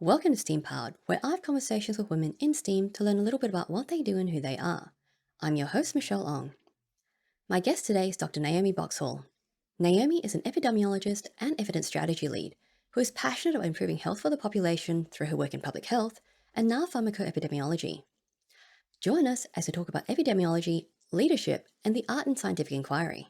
Welcome to STEAM Powered, where I have conversations with women in STEAM to learn a little bit about what they do and who they are. I'm your host, Michelle Ong. My guest today is Dr. Naomi Boxall. Naomi is an epidemiologist and evidence strategy lead who is passionate about improving health for the population through her work in public health and now pharmacoepidemiology. Join us as we talk about epidemiology, leadership, and the art and scientific inquiry.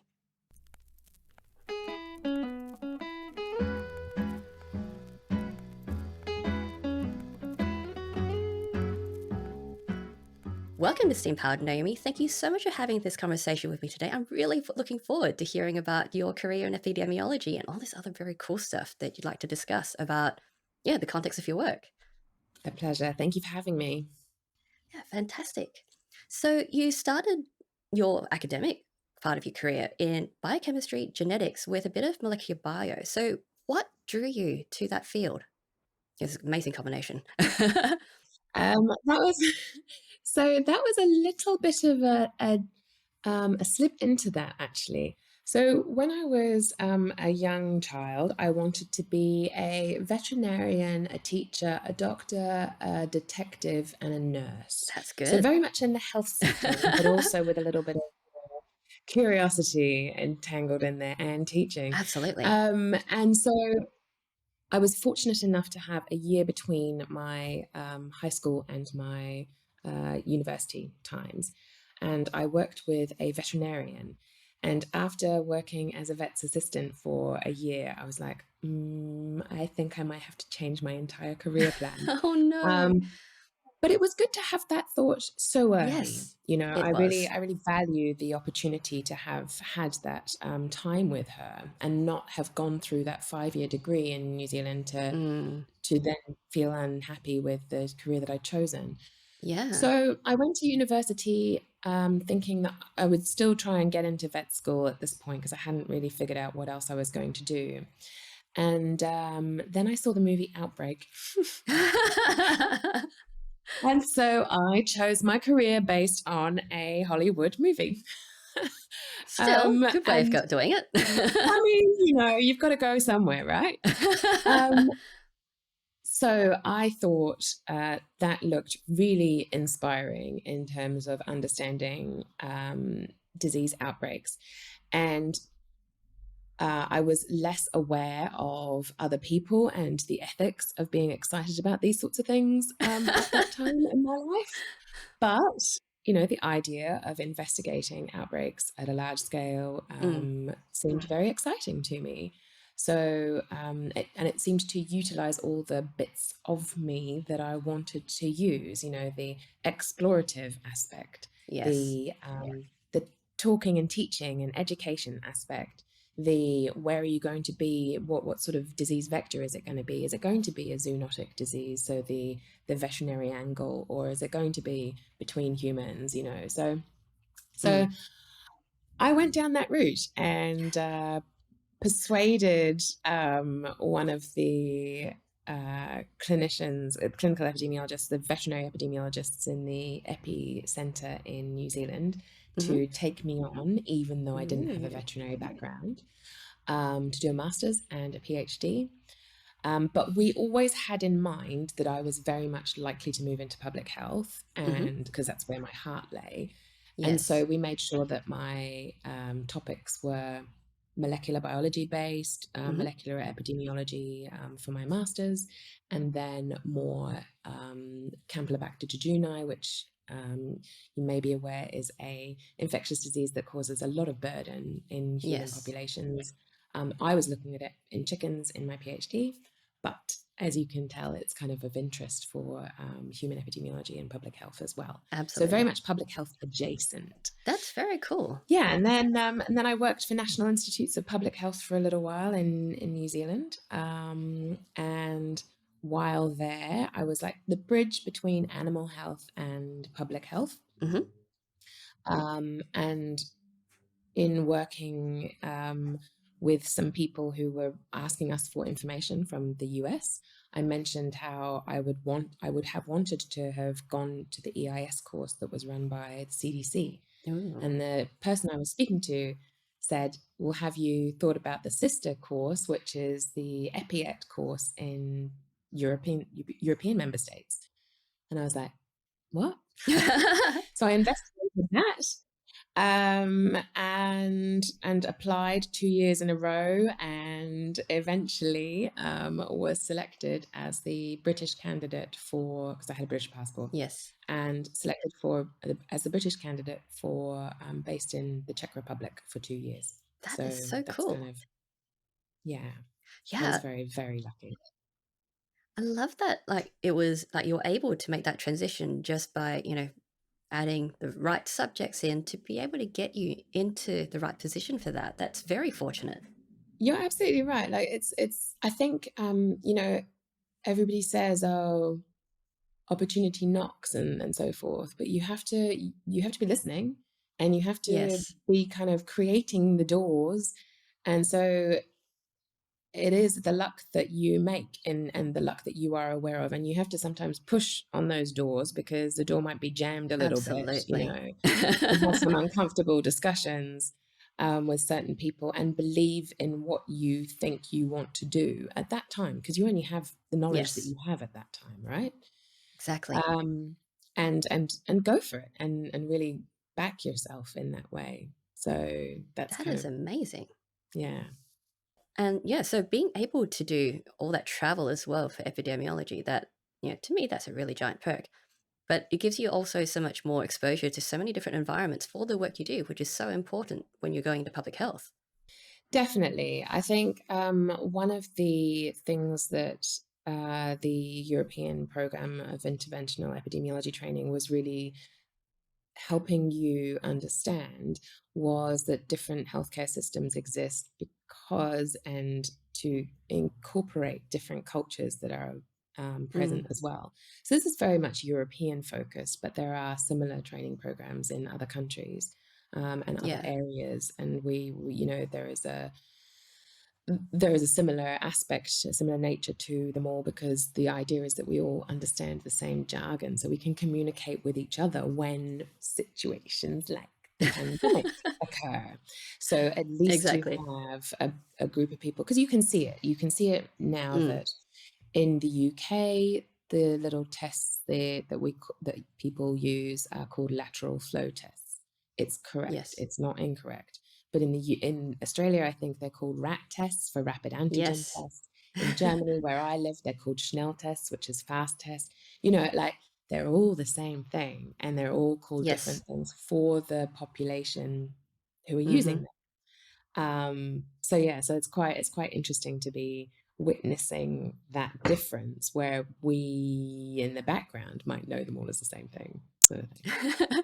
Welcome to STEAM Powered, Naomi. Thank you so much for having this conversation with me today. I'm really looking forward to hearing about your career in epidemiology and all this other very cool stuff that you'd like to discuss about, the context of your work. A pleasure. Thank you for having me. Yeah, fantastic. So you started your academic part of your career in biochemistry, genetics with a bit of molecular bio. So what drew you to that field? It's an amazing combination. That was that was a little bit of a slip into that, actually. So when I was a young child, I wanted to be a veterinarian, a teacher, a doctor, a detective, and a nurse. That's So good. very much in the health setting, but also with a little bit of curiosity entangled in there and teaching. Absolutely. And so I was fortunate enough to have a year between my high school and my university times. And I worked with a veterinarian. And after working as a vet's assistant for a year, I was like, I think I might have to change my entire career plan. Oh no. But it was good to have that thought so early. Yes, You know, it I really, was. I really value the opportunity to have had that time with her and not have gone through that 5-year degree in New Zealand Mm, to then feel unhappy with the career that I'd chosen. yeah. So I went to university thinking that I would still try and get into vet school at this point because I hadn't really figured out what else I was going to do. And then I saw the movie Outbreak. And so I chose my career based on a Hollywood movie. Still, good way of And doing it. I mean, you've got to go somewhere, right? Um, so I thought that looked really inspiring in terms of understanding disease outbreaks. And I was less aware of other people and the ethics of being excited about these sorts of things at that time in my life. But, the idea of investigating outbreaks at a large scale Mm, seemed very exciting to me. So, it seemed to utilize all the bits of me that I wanted to use, the explorative aspect, yes. the talking and teaching and education aspect, the where are you going to be, what sort of disease vector is it going to be? Is it going to be a zoonotic disease, so the veterinary angle, or is it going to be between humans, so Mm, I went down that route and persuaded one of the clinicians, clinical epidemiologists, the veterinary epidemiologists in the Epi Centre in New Zealand mm-hmm. to take me on, even though I didn't have a Ooh, veterinary background, to do a master's and a PhD. But we always had in mind that I was very much likely to move into public health, mm-hmm. and because that's where my heart lay. And so Yes. we made sure that my topics were molecular biology based, Mm-hmm. molecular epidemiology for my master's, and then more Campylobacter jejuni, which you may be aware is a infectious disease that causes a lot of burden in human Yes. populations. I was looking at it in chickens in my PhD, but as you can tell, it's kind of interest for human epidemiology and public health as well. So very Absolutely. much public health adjacent. That's very cool. Yeah, and then I worked for National Institutes of Public Health for a little while in New Zealand, and while there, I was like the bridge between animal health and public health, Mm-hmm. and in working with some people who were asking us for information from the US. I mentioned how I would have wanted to have gone to the EIS course that was run by the CDC. Ooh. And the person I was speaking to said, well, have you thought about the sister course, which is the EPIET course in European member states. And I was like, what? So I investigated that, and applied 2 years in a row, and eventually was selected as the British candidate for, because I had a British passport, Yes. and selected for as the British candidate for based in the Czech Republic for 2 years. That is So so that's kind cool. of, yeah, I was Yeah. very, very lucky. I love that, like, it was like you're able to make that transition just by, adding the right subjects in to be able to get you into the right position for that. That's very fortunate. You're absolutely right. Like it's I think everybody says, oh, opportunity knocks and so forth, but you have to be listening, and you have to Yes. be kind of creating the doors. And so it is the luck that you make, and the luck that you are aware of, and you have to sometimes push on those doors because the door might be jammed a little bit, Absolutely. and have some uncomfortable discussions with certain people, and believe in what you think you want to do at that time, because you only have the knowledge that Yes, you have at that time, right? exactly. um, and go for it, and really back yourself in that way. So that's That kind is of, amazing. yeah, And yeah, so being able to do all that travel as well for epidemiology, that, to me, that's a really giant perk. But it gives you also so much more exposure to so many different environments for the work you do, which is so important when you're going into public health. definitely. I think one of the things that the European program of interventional epidemiology training was really helping you understand was that different healthcare systems exist because, and to incorporate different cultures that are present Mm, as well. So this is very much European focused, but there are similar training programs in other countries and other yeah, areas. And there is a similar aspect, a similar nature to them all, because the idea is that we all understand the same jargon, so we can communicate with each other when situations like the pandemic occur. So at least you exactly. have a group of people, because you can see it. You can see it now Mm, that in the UK, the little tests there that people use are called lateral flow tests. It's correct. yes, It's not incorrect. But in Australia, I think they're called RAT tests, for rapid antigen yes. tests. In Germany, where I live, they're called Schnell tests, which is fast tests. Like, they're all the same thing, and they're all called Yes. different things for the population who are using Hmm. them. So yeah, so it's quite interesting to be witnessing that difference, where we in the background might know them all as the same thing, sort of thing.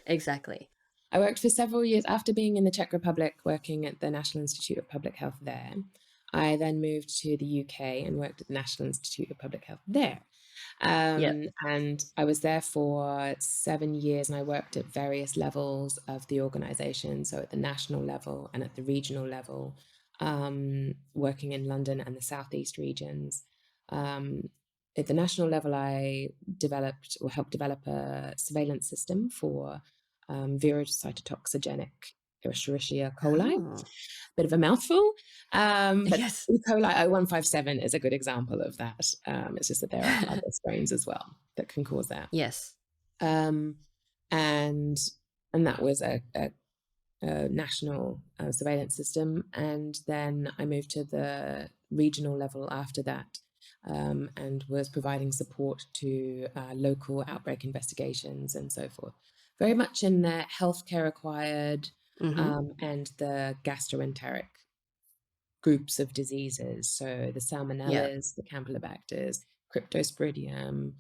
Exactly. I worked for several years after being in the Czech Republic, working at the National Institute of Public Health there. I then moved to the UK and worked at the National Institute of Public Health there. Yep. And I was there for 7 years, and I worked at various levels of the organization. So at the national level and at the regional level, working in London and the Southeast regions. Um, at the national level, I developed or helped develop a surveillance system for virocytotoxigenic Escherichia coli. Oh, Bit of a mouthful, but yes. E. coli 0157 is a good example of that. It's just that there are other strains as well that can cause that. Yes. Um, and and that was a national surveillance system. And then I moved to the regional level after that, and was providing support to local outbreak investigations and so forth. Very much in the healthcare acquired Hmm. and the gastroenteric groups of diseases. So the Yeah. salmonellas, the campylobacters, cryptosporidium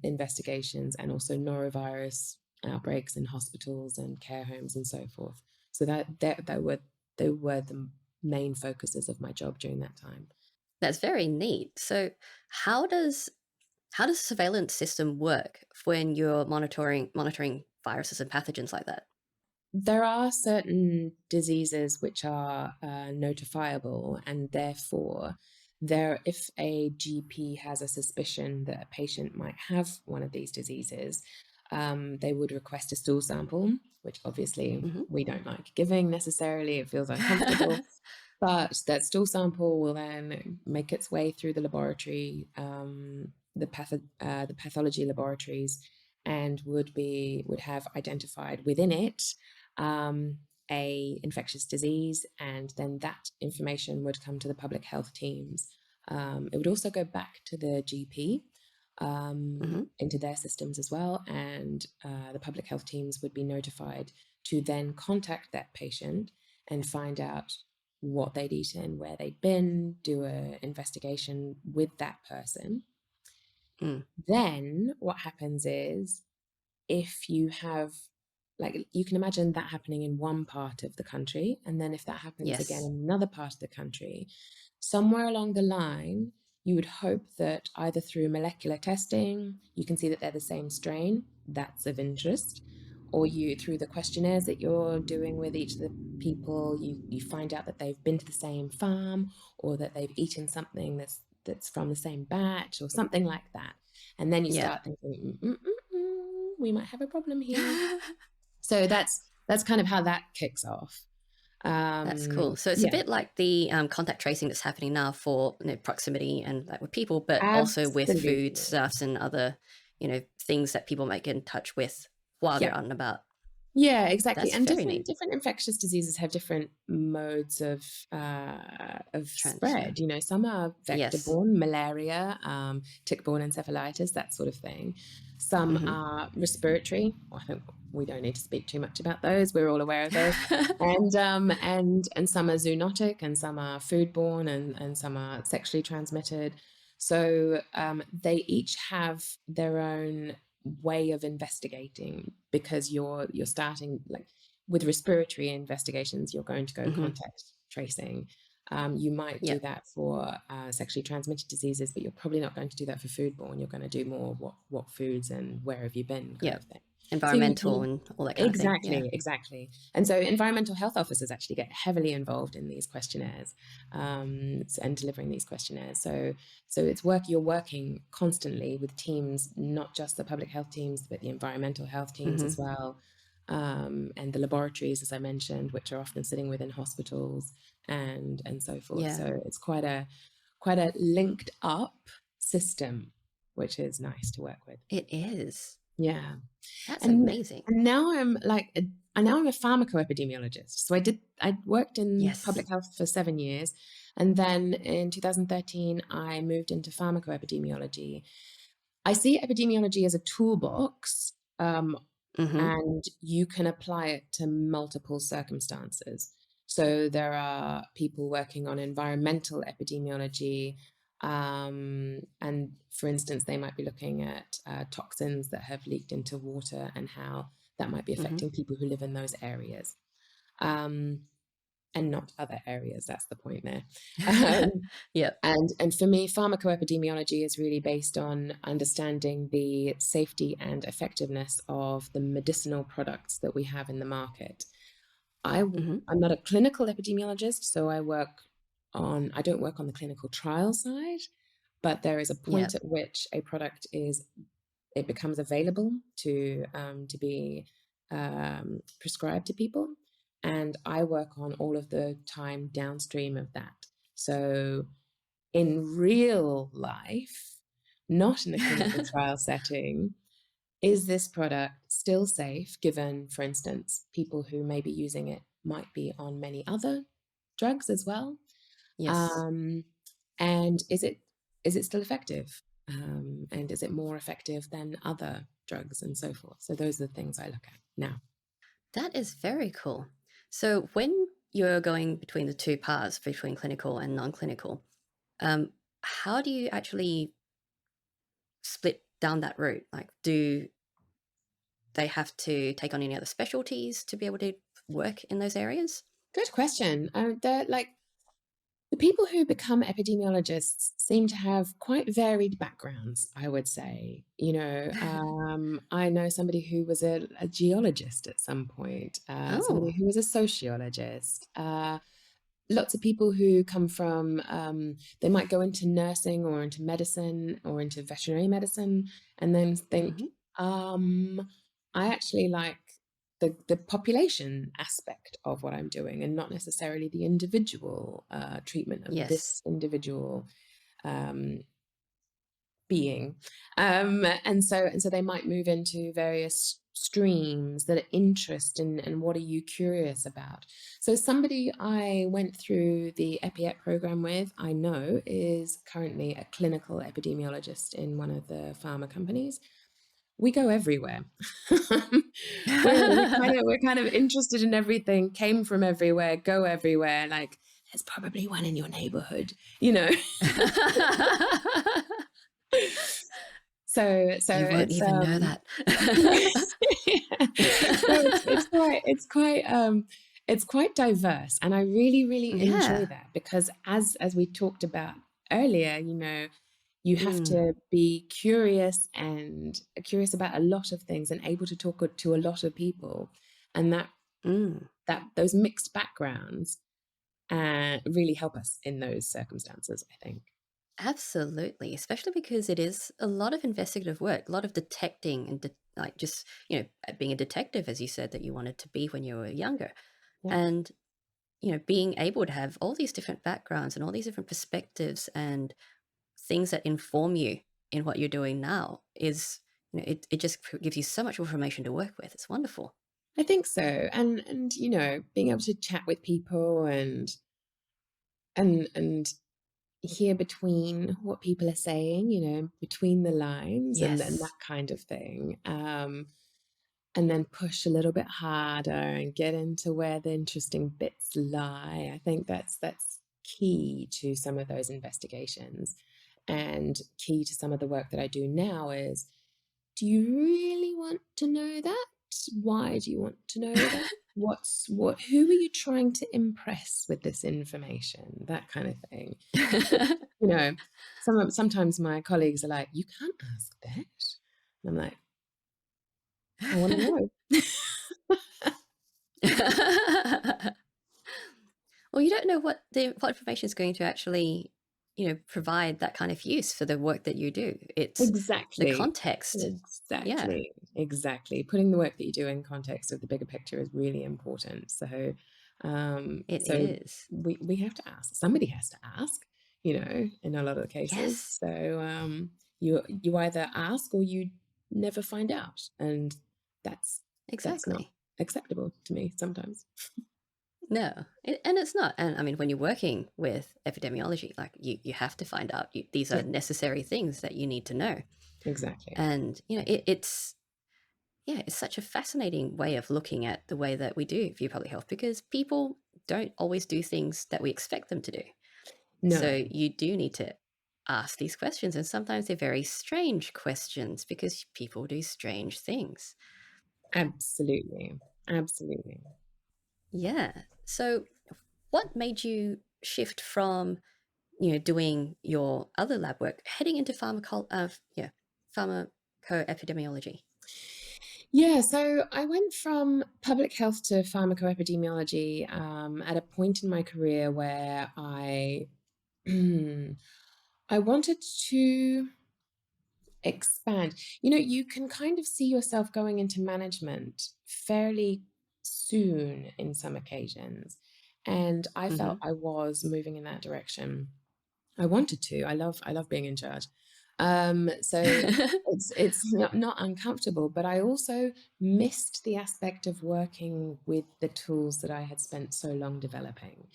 investigations, and also norovirus outbreaks in hospitals and care homes and so forth. So they were the main focuses of my job during that time. That's very neat. So, how does how does the surveillance system work when you're monitoring viruses and pathogens like that? There are certain diseases which are notifiable, and therefore, if a GP has a suspicion that a patient might have one of these diseases, they would request a stool sample, which obviously Hmm. we don't like giving necessarily. It feels uncomfortable. But that stool sample will then make its way through the laboratory, the pathology laboratories, and would have identified within it a infectious disease, and then that information would come to the public health teams. It would also go back to the GP Hmm. into their systems as well, and the public health teams would be notified to then contact that patient and find out what they'd eaten, where they'd been, do an investigation with that person. Mm. Then what happens is, if you have, like, you can imagine that happening in one part of the country, and then if that happens again Yes. in another part of the country, somewhere along the line, you would hope that either through molecular testing, you can see that they're the same strain, that's of interest, or you, through the questionnaires that you're doing with each of the people, you find out that they've been to the same farm, or that they've eaten something that's from the same batch, or something like that. And then you Yeah. start thinking, we might have a problem here. So that's kind of how that kicks off. That's cool. So it's a Yeah, bit like the contact tracing that's happening now for proximity and like with people, but also with absolutely. foodstuffs and other, things that people might get in touch with while Yeah. they're out and about. Yeah, exactly. That's And very different neat. different infectious diseases have different modes of Transfer. spread. You know, some are Yes. vector-borne, malaria, tick-borne encephalitis, that sort of thing. Some Hmm. are respiratory. Well, I think we don't need to speak too much about those. We're all aware of those. And some are zoonotic, and some are foodborne, and some are sexually transmitted. So they each have their own way of investigating, because you're starting, like, with respiratory investigations, you're going to go Hmm. contact tracing. You might do Yep. that for sexually transmitted diseases, but you're probably not going to do that for foodborne. You're going to do more what foods and where have you been kind of Yep. thing. So Environmental and all that kind of thing. Yeah. exactly. And so environmental health officers actually get heavily involved in these questionnaires, and delivering these questionnaires. So you're working constantly with teams, not just the public health teams, but the environmental health teams Hmm. as well, and the laboratories, as I mentioned, which are often sitting within hospitals, and so forth. Yeah. So it's quite a linked up system, which is nice to work with. It is. Yeah. That's And amazing. and now I'm a pharmacoepidemiologist. So I worked in Yes. public health for 7 years, and then in 2013 I moved into pharmacoepidemiology. I see epidemiology as a toolbox, Hmm. and you can apply it to multiple circumstances. So there are people working on environmental epidemiology, and for instance, they might be looking at toxins that have leaked into water and how that might be Hmm. affecting people who live in those areas, um, and not other areas. That's the point there. Um, Yep. and for me, pharmacoepidemiology is really based on understanding the safety and effectiveness of the medicinal products that we have in the market. Hmm. I'm not a clinical epidemiologist, so I don't work on the clinical trial side, but there is a point Yep. at which a product it becomes available to be prescribed to people, and I work on all of the time downstream of that. So in real life, not in a clinical trial setting, is this product still safe, given, for instance, people who may be using it might be on many other drugs as well? Yes. Um, and is it still effective? And is it more effective than other drugs, and so forth? So those are the things I look at now. That is very cool. So when you're going between the two paths, between clinical and non-clinical, how do you actually split down that route? Like, do they have to take on any other specialties to be able to work in those areas? Good question. The people who become epidemiologists seem to have quite varied backgrounds, I would say. I know somebody who was a geologist at some point, somebody Oh. who was a sociologist, lots of people who come from, they might go into nursing or into medicine or into veterinary medicine, and then think, Hmm. I actually like the population aspect of what I'm doing, and not necessarily the individual treatment of Yes. this individual being. And so they might move into various streams that are interest and what are you curious about. So somebody I went through the EPIET program with, I know, is currently a clinical epidemiologist in one of the pharma companies. We go everywhere. we're kind of interested in everything, came from everywhere, go everywhere. Like, there's probably one in your neighborhood, you know. So You won't it's even know that. yeah. So it's quite diverse, and I really enjoy Yeah. that, because as we talked about earlier, you know, you have Mm, to be curious about a lot of things and able to talk to a lot of people, and mm. that those mixed backgrounds really help us in those circumstances, I think. Absolutely, especially because it is a lot of investigative work, a lot of detecting and like just, being a detective, as you said that you wanted to be when you were younger. Yeah. And, being able to have all these different backgrounds and all these different perspectives and things that inform you in what you're doing now is, it just gives you so much information to work with. It's wonderful. I think so. And you know, being able to chat with people and hear between what people are saying, you know, between the lines, and that Yes, kind of thing. And then push a little bit harder and get into where the interesting bits lie. I think that's key to some of those investigations, and key to some of the work that I do now is, do you really want to know that? Why do you want to know that? Who are you trying to impress with this information? That kind of thing. You know, sometimes my colleagues are like, you can't ask that. And I'm like, I want to know. Well, you don't know what information is going to actually, provide that kind of use for the work that you do. It's the Exactly. context. Yeah, Exactly. Putting the work that you do in context of the bigger picture is really important. it So is. we have to ask. Somebody has to ask, you know, in a lot of the cases. Yes, You either ask or you never find out, and that's not exactly. acceptable to me sometimes. No, and it's not. And I mean, when you're working with epidemiology, like you have to find out. These are Yeah, necessary things that you need to know. exactly. And it's yeah, it's such a fascinating way of looking at the way that we do view public health because people don't always do things that we expect them to do. No, So you do need to ask these questions, and sometimes they're very strange questions because people do strange things. absolutely. Absolutely. Yeah. So what made you shift from, doing your other lab work, heading into pharmacoepidemiology? Yeah, so I went from public health to pharmacoepidemiology at a point in my career where I wanted to expand. You know, you can kind of see yourself going into management fairly soon in some occasions, and I felt Hmm. I was moving in that direction. I wanted to. I love being in charge. So it's not uncomfortable, but I also missed the aspect of working with the tools that I had spent so long developing.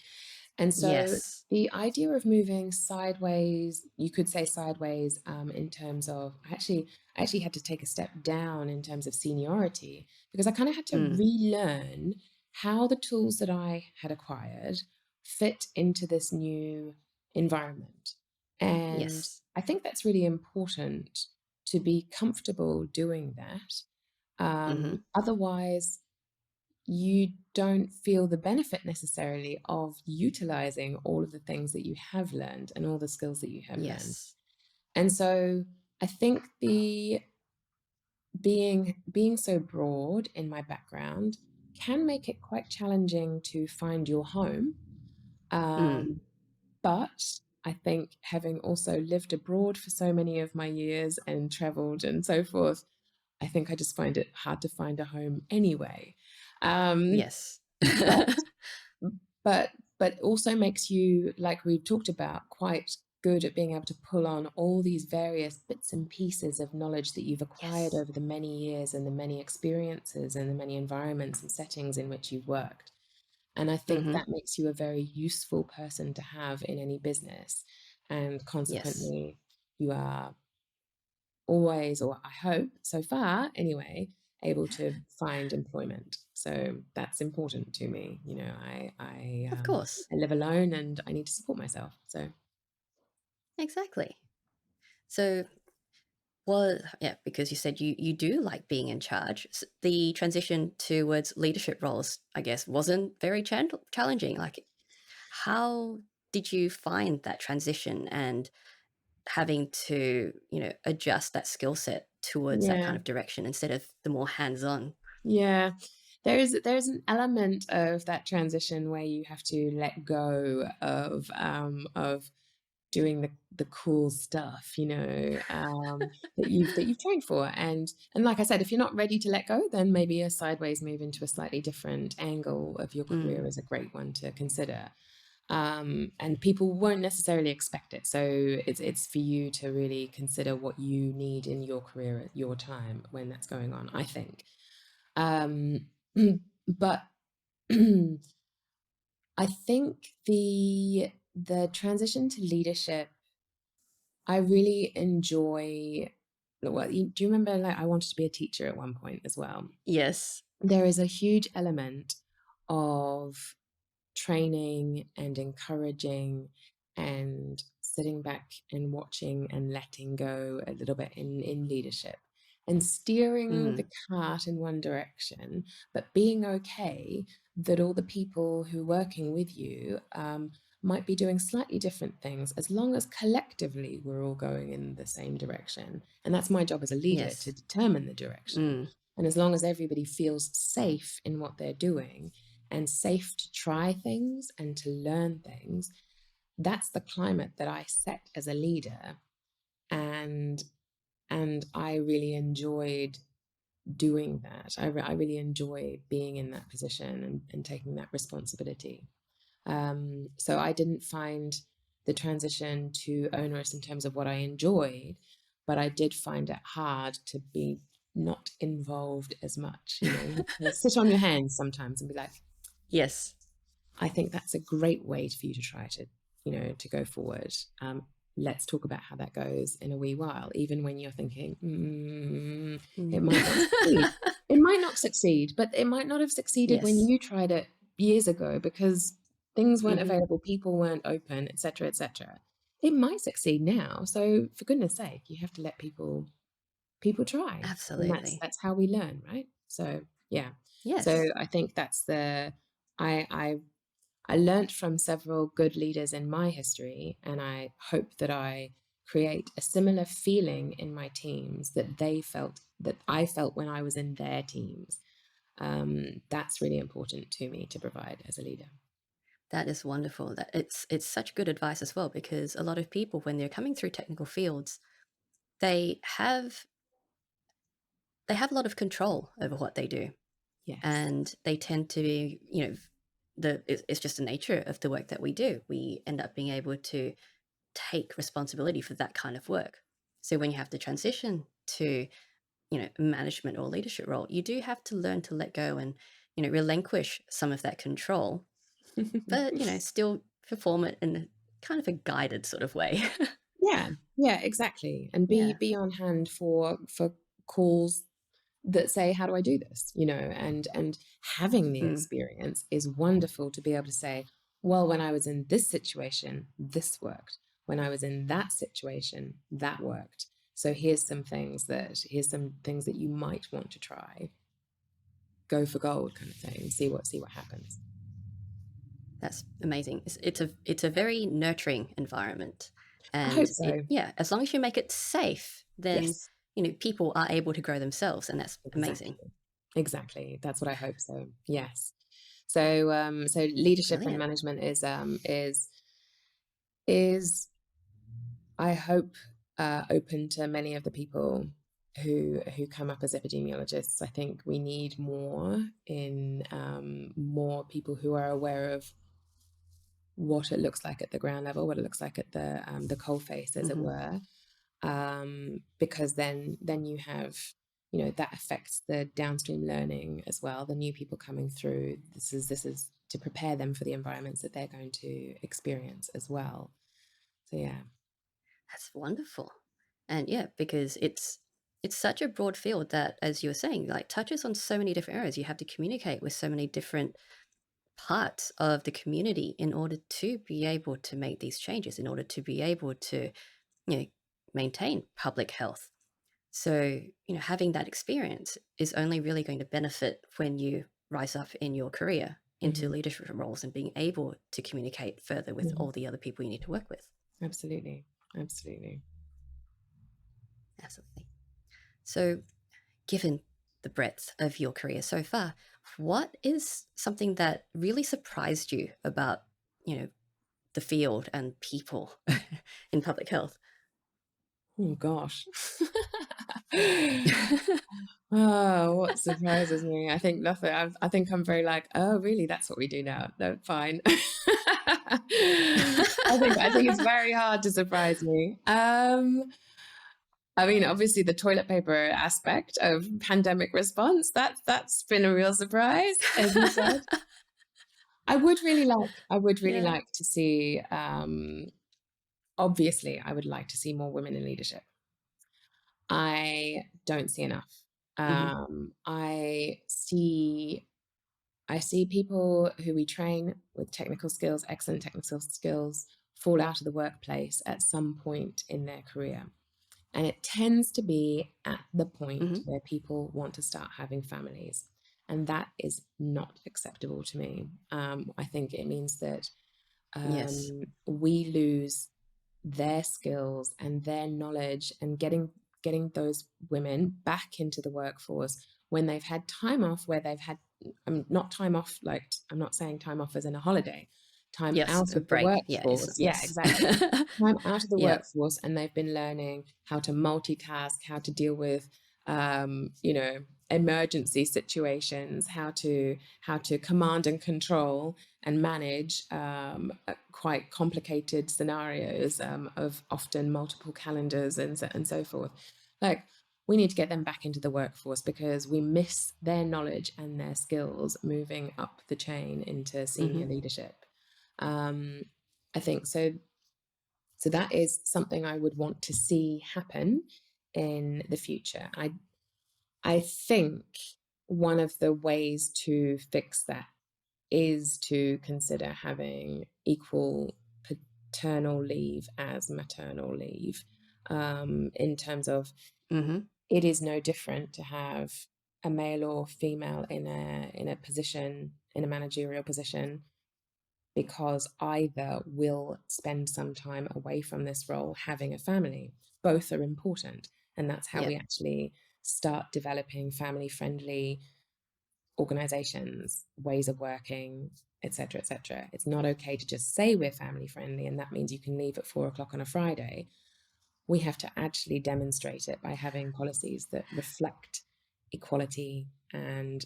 And so Yes. the idea of moving sideways, you could say sideways, in terms of I actually had to take a step down in terms of seniority, because I kind of had to Mm. relearn how the tools that I had acquired fit into this new environment. And Yes. I think that's really important, to be comfortable doing that. Hmm. Otherwise, you don't feel the benefit necessarily of utilizing all of the things that you have learned and all the skills that you have learned. Yes. And so I think the being so broad in my background can make it quite challenging to find your home. Mm. Um, but I think, having also lived abroad for so many of my years and traveled and so forth, I think I just find it hard to find a home anyway. um, Yes. but but but also makes you, like we've talked about, quite good at being able to pull on all these various bits and pieces of knowledge that you've acquired Yes. over the many years and the many experiences and the many environments and settings in which you've worked. And I think Mm-hmm. that makes you a very useful person to have in any business. And Yes. consequently, you are always, or I hope so far anyway, able to find employment. So that's important to me. Of course. I live alone and I need to support myself. So Exactly. So, well, yeah, because you said you do like being in charge. The transition towards leadership roles, I guess, wasn't very challenging. Like, how did you find that transition and having to, adjust that skill set towards that kind yeah, of direction instead of the more hands-on? yeah. There's an element of that transition where you have to let go of doing the cool stuff, that you've trained for. And like I said, if you're not ready to let go, then maybe a sideways move into a slightly different angle of your Mm, career is a great one to consider. And people won't necessarily expect it. So it's for you to really consider what you need in your career at your time when that's going on, I think. Um, but I think the transition to leadership, I really enjoy. Well, do you remember? Like, I wanted to be a teacher at one point as well. yes. There is a huge element of training and encouraging and sitting back and watching and letting go a little bit in leadership and steering the Mm, cart in one direction, but being okay that all the people who are working with you might be doing slightly different things, as long as collectively we're all going in the same direction. And that's my job as a leader, to yes. determine the direction. Mm, And as long as everybody feels safe in what they're doing and safe to try things and to learn things, that's the climate that I set as a leader. And I really enjoyed doing that. I really enjoy being in that position and taking that responsibility. So I didn't find the transition too onerous in terms of what I enjoyed, but I did find it hard to be not involved as much. You have to sit on your hands sometimes and be like, yes. I think that's a great way for you to try to go forward. Let's talk about how that goes in a wee while, even when you're thinking, it Mm. might not succeed. It might not succeed, but it might not have succeeded when Yes. you tried it years ago because things weren't Hmm. available, people weren't open, etc., etc. It might succeed now. So for goodness sake, you have to let people try. And that's Absolutely. that's how we learn, right? So yeah. So Yes. I think that's the I I learnt from several good leaders in my history, and I hope that I create a similar feeling in my teams that I felt when I was in their teams. That's really important to me to provide as a leader. That is wonderful. That it's such good advice as well because a lot of people when they're coming through technical fields, they have they have a lot of control over what they do, Yes. and they tend to be, it's just the nature of the work that we do. We end up being able to take responsibility for that kind of work. So when you have to transition to, management or leadership role, you do have to learn to let go and, relinquish some of that control, but, still perform it in kind of a guided sort of way. Yeah, yeah, exactly. And be Yeah. be on hand for calls that say, how do I do this? And having the Mm, experience is wonderful to be able to say, well, when I was in this situation, this worked. When I was in that situation, that worked. So here's some things that you might want to try. Go for gold kind of thing. See what happens. that's amazing. It's a very nurturing environment, I hope and so. yeah, as long as you make it safe, then Yes, people are able to grow themselves, and that's amazing. exactly. Exactly. That's what I hope so. Yes. So leadership and Brilliant. management is I hope open to many of the people who come up as epidemiologists. I think we need more in more people who are aware of what it looks like at the ground level, what it looks like at the coalface, as it Mm-hmm. were, because then you have, you know, that affects the downstream learning as well. The new people coming through, this is to prepare them for the environments that they're going to experience as well. So yeah. That's wonderful. And yeah, because it's such a broad field that, as you were saying, like touches on so many different areas. You have to communicate with so many different parts of the community in order to be able to make these changes, in order to be able to, you know, maintain public health. So, you know, having that experience is only really going to benefit when you rise up in your career into Hmm. leadership roles and being able to communicate further with Hmm. all the other people you need to work with. Absolutely. Absolutely. Absolutely. So, given the breadth of your career so far, what is something that really surprised you about, you know, the field and people in public health? Oh gosh. Oh, what surprises me? I think nothing. I think I'm very like, oh, really? That's what we do now. No, fine. I think it's very hard to surprise me. I mean, obviously, the toilet paper aspect of pandemic response, that's been a real surprise, as you said. Yeah. I would really like to see, obviously, I would like to see more women in leadership. I don't see enough. Hmm. I see people who we train with technical skills, excellent technical skills, fall out of the workplace at some point in their career. And it tends to be at the point Hmm. where people want to start having families. And that is not acceptable to me. I think it means that Yes. we lose their skills and their knowledge, and getting those women back into the workforce when they've had time off, where they've had, not time off, like, I'm not saying time off as in a holiday, time Yes. out A of the break. Yeah. It's, workforce. Yeah, yes. exactly. Time out of the Yeah. workforce, and they've been learning how to multitask, how to deal with, you know, emergency situations, how to command and control and manage quite complicated scenarios of often multiple calendars and so forth. Like, we need to get them back into the workforce because we miss their knowledge and their skills moving up the chain into Hmm. senior leadership. Um, I think so. So that is something I would want to see happen in the future. I think one of the ways to fix that is to consider having equal paternal leave as maternal leave, in terms of, Hmm. it is no different to have a male or female in a position, in a managerial position, because either will spend some time away from this role having a family. Both are important, and that's how we Yep. actually start developing family friendly organizations, ways of working, etc., etc. It's not okay to just say we're family friendly and that means you can leave at 4 o'clock on a Friday. We have to actually demonstrate it by having policies that reflect equality and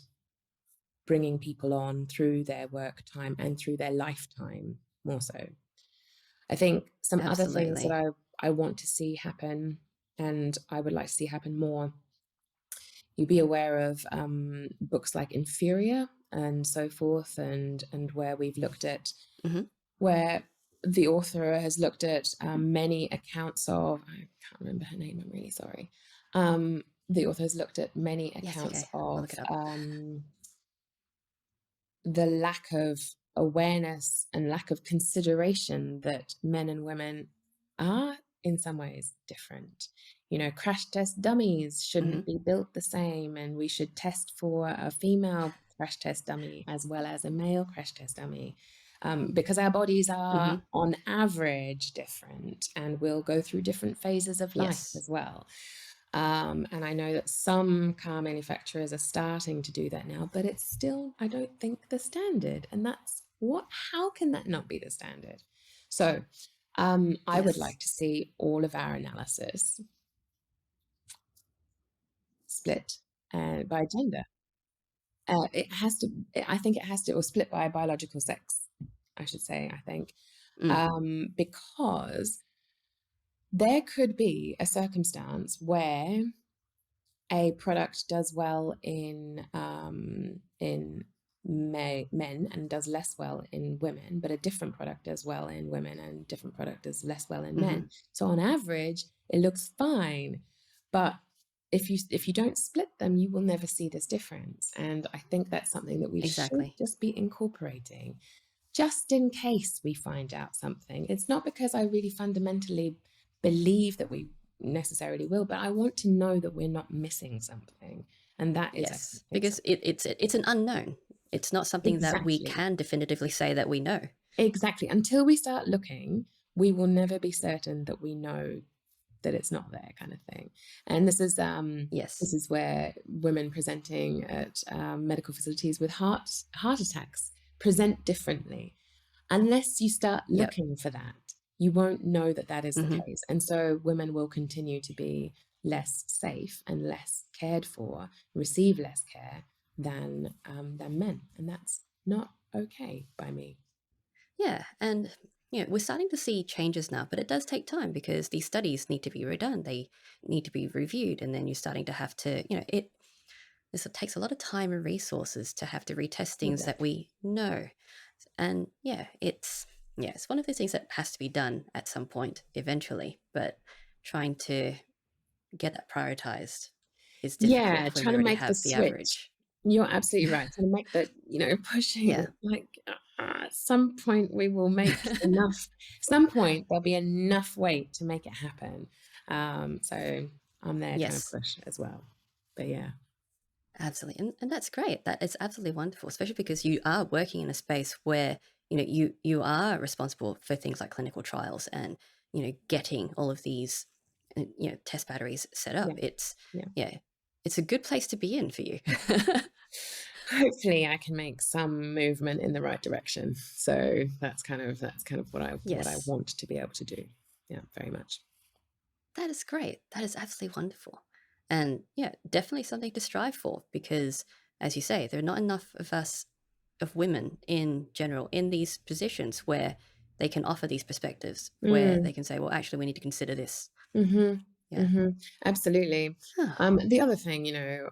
bringing people on through their work time and through their lifetime more so. I think some other things that Absolutely. I want to see happen, and I would like to see happen more, you'd be aware of books like Inferior and so forth, and where we've looked at, Hmm. where the author has looked at many accounts of, I can't remember her name, I'm really sorry. The author has looked at many Yes. accounts Okay. I'll of look it up. the lack of awareness and lack of consideration that men and women are in some ways different. You know, crash test dummies shouldn't Hmm. be built the same, and we should test for a female crash test dummy as well as a male crash test dummy. Because our bodies are Hmm. on average different and will go through different phases of life Yes. as well. And I know that some car manufacturers are starting to do that now, but it's still, I don't think, the standard. And how can that not be the standard? So I would Yes. like to see all of our analysis split by gender. It has to, I think it has to, or split by biological sex, I should say, I think, Mm. because there could be a circumstance where a product does well in men and does less well in women, but a different product does well in women and different product does less well in Mm-hmm. men. So on average, it looks fine, but if you don't split them, you will never see this difference. And I think that's something that we should Exactly. just be incorporating, just in case we find out something. It's not because I really fundamentally believe that we necessarily will, but I want to know that we're not missing something. And that is, I Yes, think, because something. it's an unknown. It's not something that we Exactly. can definitively say that we know. Exactly. Until we start looking, we will never be certain that we know that it's not there, kind of thing. And this Yes. is where women presenting at medical facilities with heart attacks present differently. Unless you start Yep. looking for that, you won't know that that is the Mm-hmm. case. And so women will continue to be less safe and less cared for, receive less care than men. And that's not okay by me. Yeah, and we're starting to see changes now, but it does take time because these studies need to be redone. They need to be reviewed, and then you're starting to have to, this takes a lot of time and resources to have to retest It things that does. we know. And it's one of those things that has to be done at some point eventually, but trying to get that prioritized is Yeah, difficult when we trying to already make the have the switch. average. You're absolutely right. Trying to make the, Yeah. pushing, like, at some point we will make enough, some point there'll be enough weight to make it happen. So I'm there trying to Yes, push as well. But yeah. absolutely. And that's great. That is absolutely wonderful, especially because you are working in a space where, you are responsible for things like clinical trials and, getting all of these, test batteries set up. Yeah. Yeah. Yeah, it's a good place to be in for you. Hopefully I can make some movement in the right direction. So that's kind of what I Yes. want to be able to do. Yeah, very much. That is great. That is absolutely wonderful. And yeah, definitely something to strive for because, as you say, there are not enough of us, of women in general, in these positions where they can offer these perspectives, where Mm. they can say, well, actually, we need to consider this. Mm-hmm. Yeah. Mm-hmm. Absolutely. The other thing, uh,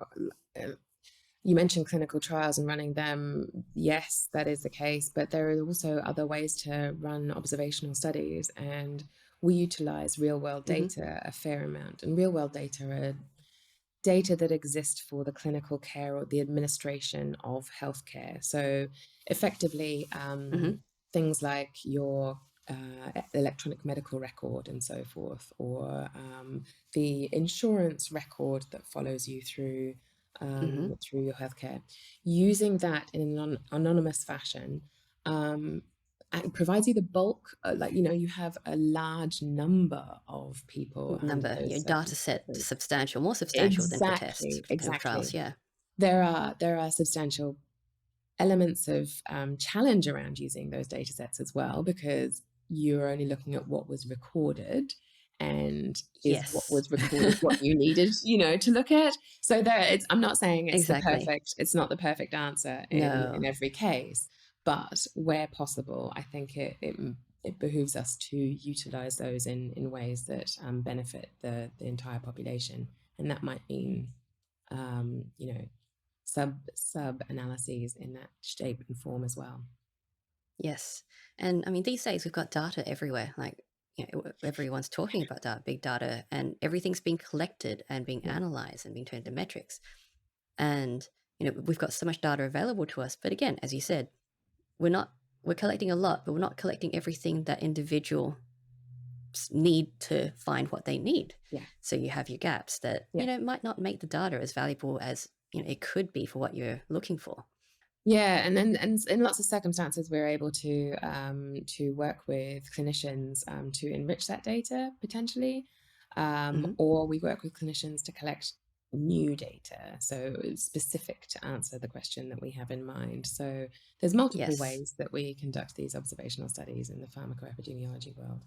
you mentioned clinical trials and running them. Yes, that is the case, but there are also other ways to run observational studies, and we utilize real world Mm-hmm. data a fair amount. And real world data are data that exist for the clinical care or the administration of healthcare. So effectively, Mm-hmm. things like your electronic medical record and so forth, or the insurance record that follows you Mm-hmm. through your healthcare, using that in an anonymous fashion. And provides you the bulk, you have a large number of people under Number, those data set circumstances. substantial, more substantial than for tests, Exactly, for clinical trials. exactly. Yeah. There are substantial elements of challenge around using those data sets as well, because you're only looking at what was recorded, and is what Yes. was recorded what you needed, to look at. So I'm not saying Exactly. it's not the perfect answer in No. every case, but where possible, I think it behooves us to utilize those in ways that benefit the entire population, and that might mean um, you know sub analyses in that shape and form as well. Yes. And I mean, these days we've got data everywhere. Like, everyone's talking about data, big data, and everything's being collected and being Yeah, analyzed and being turned into metrics. And, we've got so much data available to us. But again, as you said, we're collecting a lot, but we're not collecting everything that individuals need to find what they need. yeah, So you have your gaps that, yeah. might not make the data as valuable as, it could be for what you're looking for. Yeah, and then and in lots of circumstances, we're able to work with clinicians to enrich that data potentially, Hmm. or we work with clinicians to collect new data, so it's specific to answer the question that we have in mind. So there's multiple Yes. ways that we conduct these observational studies in the pharmacoepidemiology world,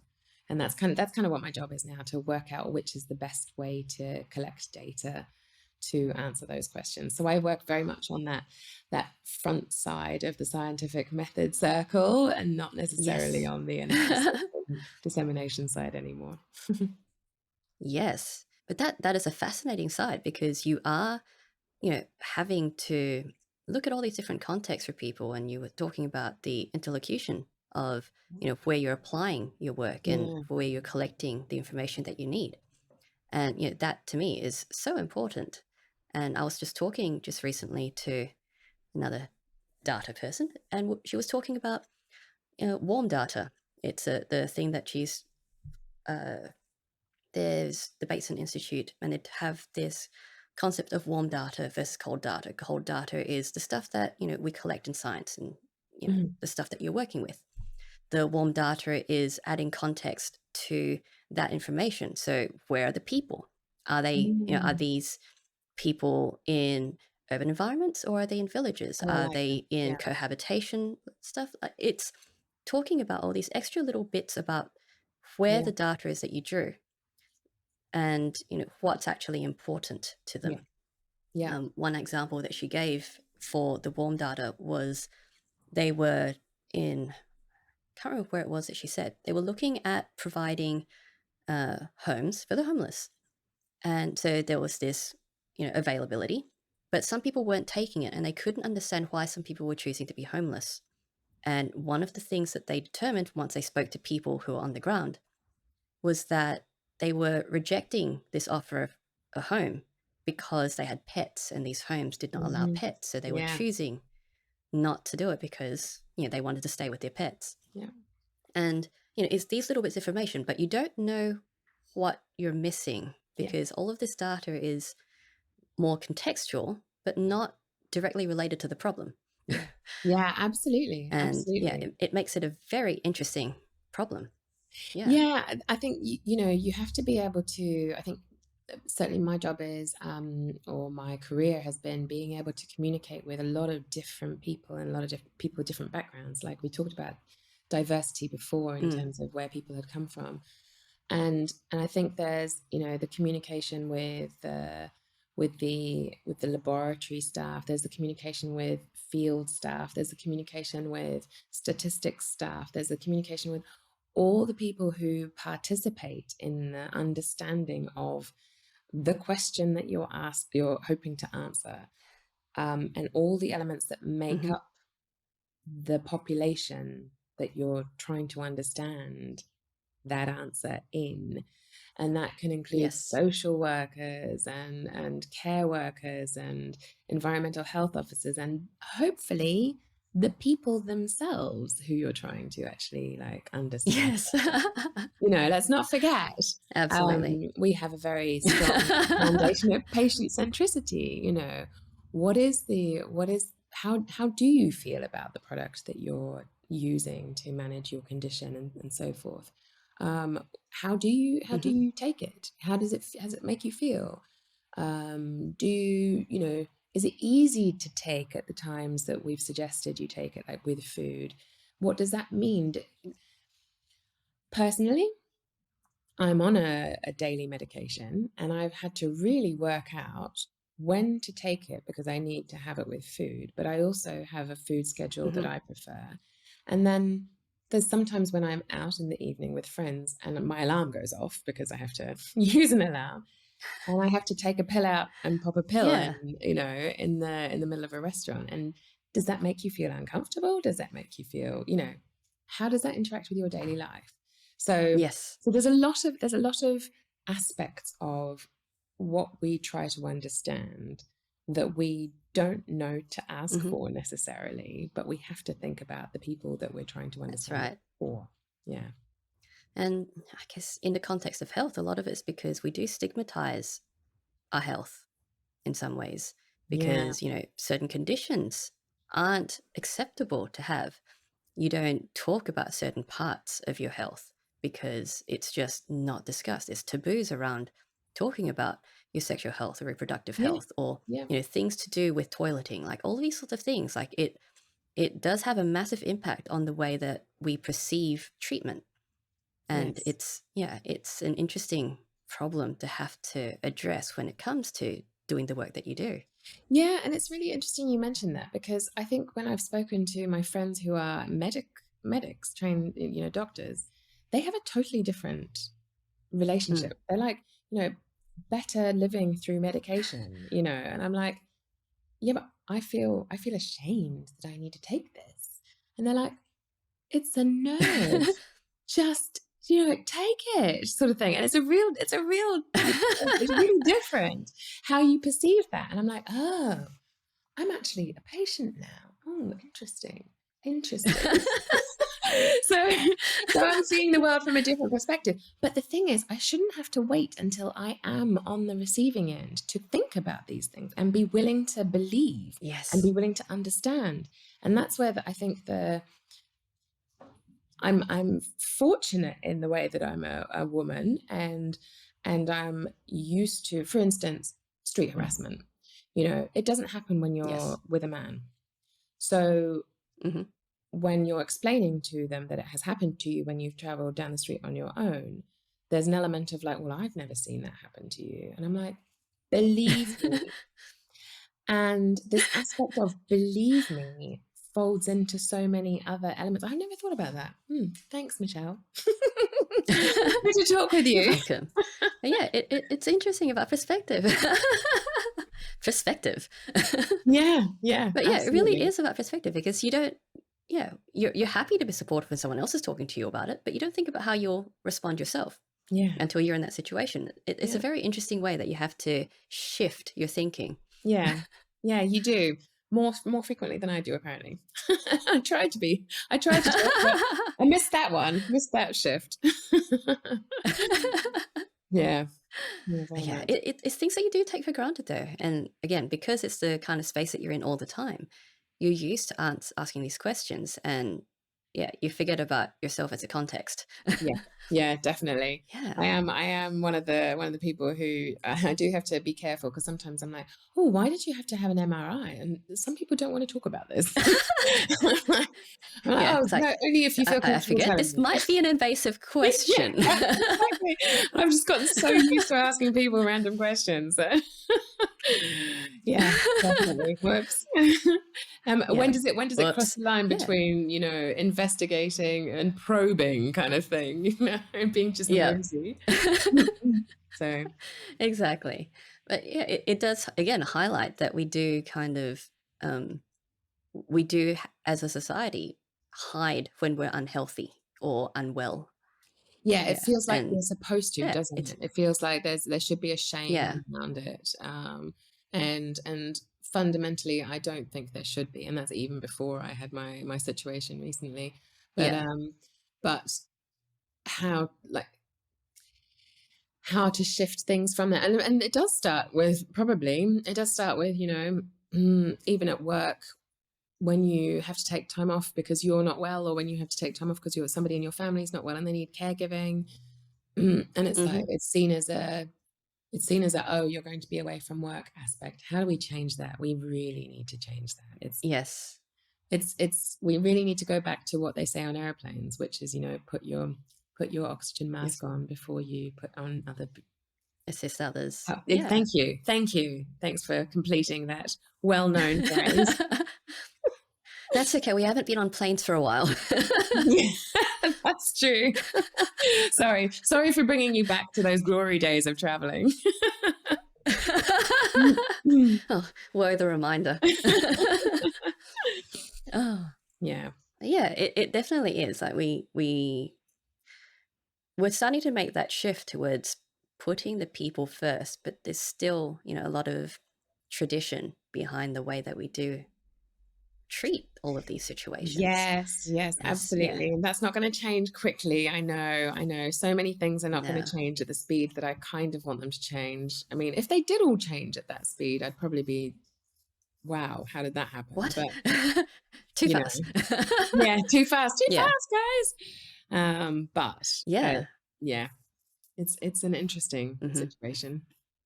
and that's kind of what my job is now, to work out which is the best way to collect data to answer those questions. So I work very much on that front side of the scientific method circle, and not necessarily Yes. on the analysis and dissemination side anymore. Yes. But that is a fascinating side, because you are, having to look at all these different contexts for people. And you were talking about the interlocution of, where you're applying your work and Yeah. where you're collecting the information that you need. And, that to me is so important. And I was just talking just recently to another data person, and she was talking about warm data. It's the thing that she's, uh, there's the Bateson Institute, and they have this concept of warm data versus cold data. Cold data is the stuff that, we collect in science, and, Mhm. the stuff that you're working with. The warm data is adding context to that information. So where are the people? Are they, are Mm. these people in urban environments, or are they in villages? Oh, I Are like that. they in Yeah. cohabitation stuff? It's talking about all these extra little bits about where Yeah. the data is that you drew, and what's actually important to Yeah. them. Yeah. One example that she gave for the warm data was they were in, can't remember where it was that she said they were looking at providing homes for the homeless. And so there was this, availability, but some people weren't taking it, and they couldn't understand why some people were choosing to be homeless. And one of the things that they determined once they spoke to people who were on the ground was that they were rejecting this offer of a home because they had pets, and these homes did not allow Mhm. pets. So they were Yeah. choosing not to do it because, they wanted to stay with their pets. Yeah. And, it's these little bits of information, but you don't know what you're missing, Yeah. because all of this data is more contextual, but not directly related to the problem. Yeah. Yeah, absolutely. And yeah, Absolutely. it makes it a very interesting problem. Yeah. Yeah, I think you have to be able to. I think certainly my job is, or my career has been being able to communicate with a lot of different people and a lot of different people with different backgrounds. Like we talked about diversity before in Mm. terms of where people had come from, and I think there's the communication with the laboratory staff. There's the communication with field staff. There's the communication with statistics staff. There's the communication with all the people who participate in the understanding of the question that you're hoping to answer, and all the elements that make Hmm. up the population that you're trying to understand that answer in. And that can include Yes. social workers and care workers and environmental health officers, and hopefully the people themselves who you're trying to actually like understand. Yes. Let's not forget, Absolutely. we have a very strong foundation of patient centricity. How do you feel about the product that you're using to manage your condition, and so forth? How do Hmm. you take it? How does it make you feel? Is it easy to take at the times that we've suggested you take it, like with food? What does that mean? Personally, I'm on a daily medication, and I've had to really work out when to take it because I need to have it with food, but I also have a food schedule that Hmm. I prefer. And then there's sometimes when I'm out in the evening with friends and my alarm goes off because I have to use an alarm, and I have to take a pill out and pop a pill in, Yeah. in the middle of a restaurant. And does that make you feel uncomfortable? Does that make you feel, how does that interact with your daily life? So Yes. so there's a lot of aspects of what we try to understand that we don't know to ask Hmm. for necessarily, but we have to think about the people that we're trying to That's understand it right. for. Yeah. And I guess in the context of health, a lot of it's because we do stigmatize our health in some ways, Yeah. because, certain conditions aren't acceptable to have. You don't talk about certain parts of your health because it's just not discussed. There's taboos around talking about your sexual health or reproductive Yeah. health, or, Yeah. things to do with toileting, like all these sorts of things. Like it does have a massive impact on the way that we perceive treatment. And Yes. it's an interesting problem to have to address when it comes to doing the work that you do. Yeah, and it's really interesting you mentioned that, because I think when I've spoken to my friends who are medics, trained, doctors, they have a totally different Mm. relationship. They're like, better living through medication, and I'm like, yeah, but I feel ashamed that I need to take this. And they're like, it's a nerve. Just, take it, sort of thing. And it's really different how you perceive that. And I'm like, oh, I'm actually a patient now. Oh, interesting. Interesting. so so I'm seeing the world from a different perspective. But the thing is, I shouldn't have to wait until I am on the receiving end to think about these things and be willing to believe and be Yes. willing to understand. And that's where I think I'm fortunate in the way that I'm a woman, and I'm used to, for instance, street harassment. It doesn't happen when you're Yes. with a man. So Hmm. when you're explaining to them that it has happened to you when you've traveled down the street on your own, there's an element of like, well, I've never seen that happen to you. And I'm like, believe me. And this aspect of believe me folds into so many other elements. I've never thought about that. Thanks, Michelle. Good to talk with You're you. welcome. Yeah, it's interesting about perspective. Perspective. Yeah, But yeah, it really absolutely. is about perspective, because you don't, yeah, you're happy to be supportive when someone else is talking to you about it, but you don't think about how you'll respond yourself Yeah, until you're in that situation. It's a yeah, very interesting way that you have to shift your thinking. yeah, yeah. You do more frequently than I do, apparently. I tried to be. I tried to do it, but I missed that one. Missed that shift. Yeah, yeah, very Yeah, much. it's things that you do take for granted, though. And again, because it's the kind of space that you're in all the time, you're used to asking these questions, and yeah, you forget about yourself as a context. Yeah, yeah, definitely. Yeah. I am one of the people who I do have to be careful, because sometimes I'm like, oh, why did you have to have an MRI? And some people don't want to talk about this. I'm like, Yeah, oh it's no, like, only if you feel I comfortable forget telling this me. might be an invasive Yeah, question. exactly. I've just gotten so used to asking people random questions that yeah, definitely. Whoops. Yeah. When does it cross Whoops. the line Yeah. between, investigating and probing kind of thing, and being just Yeah. nosy? So Exactly. But yeah, it does again highlight that we do kind of, um, we do as a society hide when we're unhealthy or unwell. yeah, it Yeah. feels like And we're supposed to, yeah, doesn't it's, it? It feels like there should be a yeah. shame around it. And fundamentally I don't think there should be. And that's even before I had my situation recently. But Yeah. but how like how to shift things from that. And it does start with, even at work, when you have to take time off because you're not well, or when you have to take time off because somebody in your family is not well and they need caregiving. And it's like, Hmm. it's seen as a, oh, you're going to be away from work aspect. How do we change that? We really need to change that. Yes. We really need to go back to what they say on airplanes, which is, put your oxygen Yes. mask on before you put on other. Assist others. Oh, Yeah. thank you. Thank you. Thanks for completing that well-known phrase. That's okay. We haven't been on planes for a while. Yeah, that's true. Sorry for bringing you back to those glory days of traveling. Oh, woe the reminder. Oh, Yeah. yeah, it definitely is. Like we're starting to make that shift towards putting the people first, but there's still, a lot of tradition behind the way that we do treat all of these situations. Yes, Is yeah, absolutely. And that's not going to change quickly. I know. So many things are not going no. to change at the speed that I kind of want them to change. I mean, if they did all change at that speed, I'd probably be, wow, how did that happen? What? But, Too fast. yeah, too Yeah. fast, guys. But Yeah. yeah, it's an interesting Hmm. situation.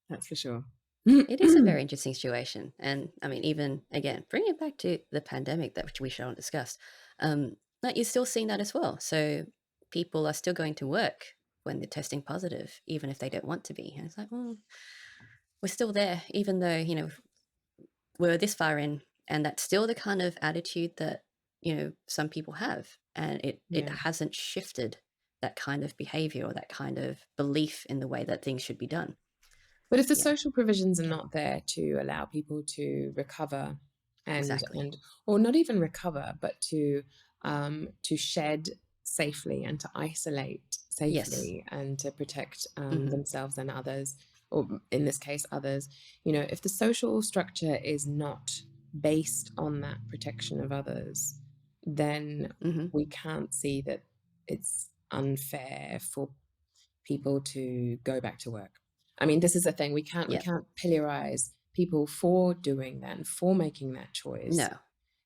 That's for sure. It is a very interesting situation. And I mean, even again, bring it back to the pandemic that which we shall discuss. Like you're still seeing that as well. So people are still going to work when they're testing positive, even if they don't want to be. And it's like, well, we're still there, even though, we're this far in, and that's still the kind of attitude that, some people have. And it Yeah. hasn't shifted that kind of behavior or that kind of belief in the way that things should be done. But if the Yeah, social provisions are not there to allow people to recover exactly. and or not even recover, but to shed safely and to isolate Yes. safely and to protect Hmm. themselves and others, or in this case others, if the social structure is not based on that protection of others, then Hmm. we can't see that it's unfair for people to go back to work. I mean, this is the thing. We Yeah. can't pillorise people for doing that and for making that choice No,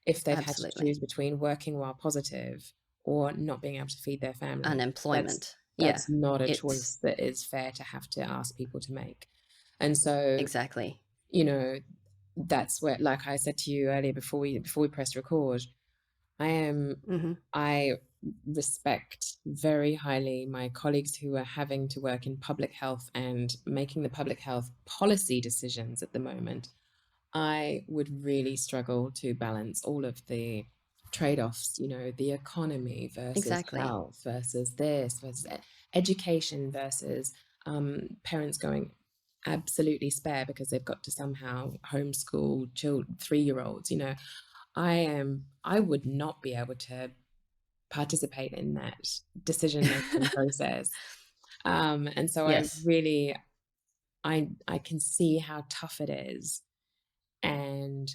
if they've had to absolutely. choose between working while positive or not being able to feed their family. That's Unemployment. Yeah. that's not a It's choice that is fair to have to ask people to make. And so, exactly. you know, that's where, like I said to you earlier before we pressed record, I am Hmm. I respect very highly my colleagues who are having to work in public health and making the public health policy decisions at the moment. I would really struggle to balance all of the trade-offs, the economy versus Exactly. health versus this versus education versus parents going absolutely spare because they've got to somehow homeschool 3-year-olds. I would not be able to participate in that decision making process. And so Yes. I can see how tough it is, and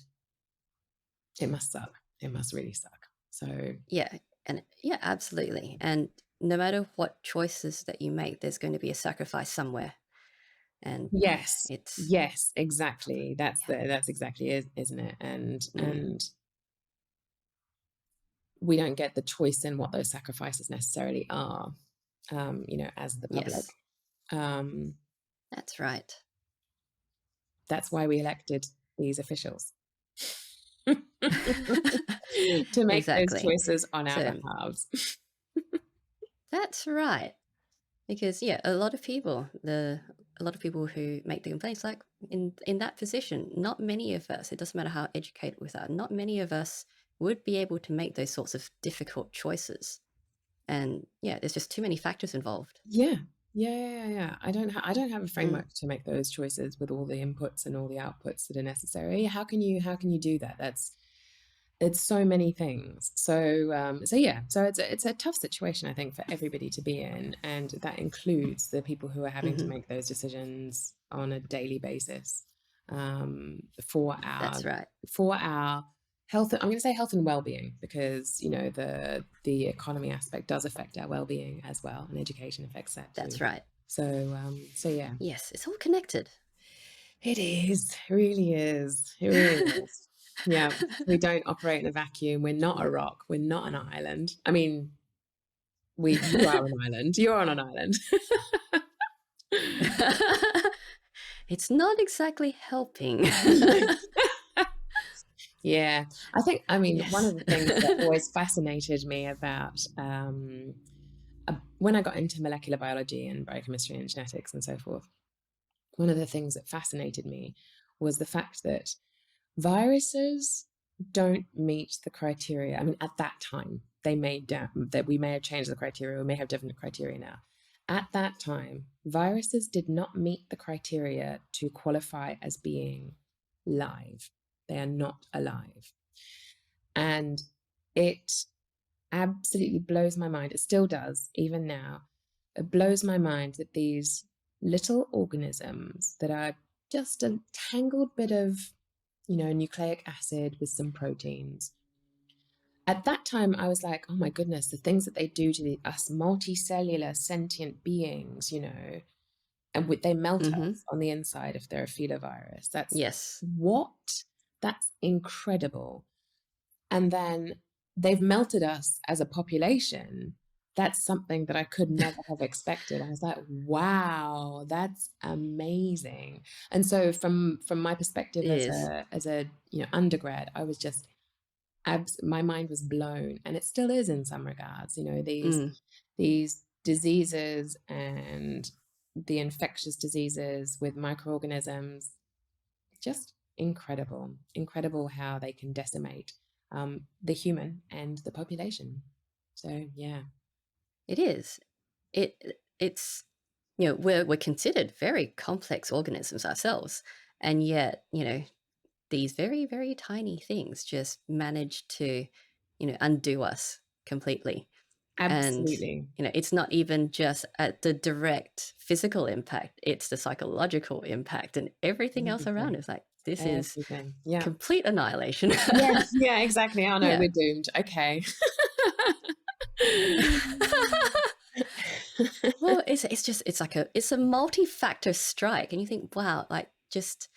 it must suck. It must really suck. So Yeah. And yeah, absolutely. And no matter what choices that you make, there's going to be a sacrifice somewhere. And yeah, yes, it's yes, exactly. That's exactly it, isn't it? And yeah. Mm, and we don't get the choice in what those sacrifices necessarily are, as the public. yes, Um, that's right. that's why we elected these officials. To make those Exactly. choices on our So behalves. that's right. Because yeah, a lot of people who make the complaints, like in that position, not many of us, it doesn't matter how educated we are, not many of us would be able to make those sorts of difficult choices. And yeah, there's just too many factors involved. Yeah. Yeah. I don't have a Mm, framework to make those choices with all the inputs and all the outputs that are necessary. How can you do that? It's so many things. So yeah, so it's a tough situation, I think, for everybody to be in, and that includes the people who are having to hmm. make those decisions on a daily basis, for our That's right. health. I'm going to say health and well-being because the economy aspect does affect our well-being as well, and education affects that too. That's right. So yeah, Yes, it's all connected. it is. It really is. It really is. Yeah, we don't operate in a vacuum. We're not a rock. We're not an island. I mean, you are an island. You're on an island. It's not exactly helping. Yeah, I mean, one Yes. of the things that always fascinated me about when I got into molecular biology and biochemistry and genetics and so forth, one of the things that fascinated me was the fact that viruses don't meet the criteria. I mean, at that time, that we may have changed the criteria, we may have different criteria now. At that time, viruses did not meet the criteria to qualify as being live. They are not alive. And it absolutely blows my mind. It still does, even now. It blows my mind that these little organisms that are just a tangled bit of nucleic acid with some proteins. At that time, I was like, oh my goodness, the things that they do to us multicellular sentient beings, and they melt Hmm. us on the inside if they're a filovirus. That's Yes. what? That's incredible. And then they've melted us as a population. That's something that I could never have expected. I was like, wow, that's amazing. And so from my perspective It is. as a undergrad, I was just my mind was blown, and it still is in some regards. Mm, These diseases and the infectious diseases with microorganisms. Just incredible how they can decimate the human and the population. So yeah, It is. It's we're considered very complex organisms ourselves, and yet these very, very tiny things just manage to undo us completely. And absolutely, it's not even just at the direct physical impact, it's the psychological impact and everything else around. everything, It's like, this is everything. Yeah, complete annihilation. yes, yeah, exactly. Oh no, Yeah. we're doomed. Okay. Well, it's a multi-factor strike, and you think, wow, like just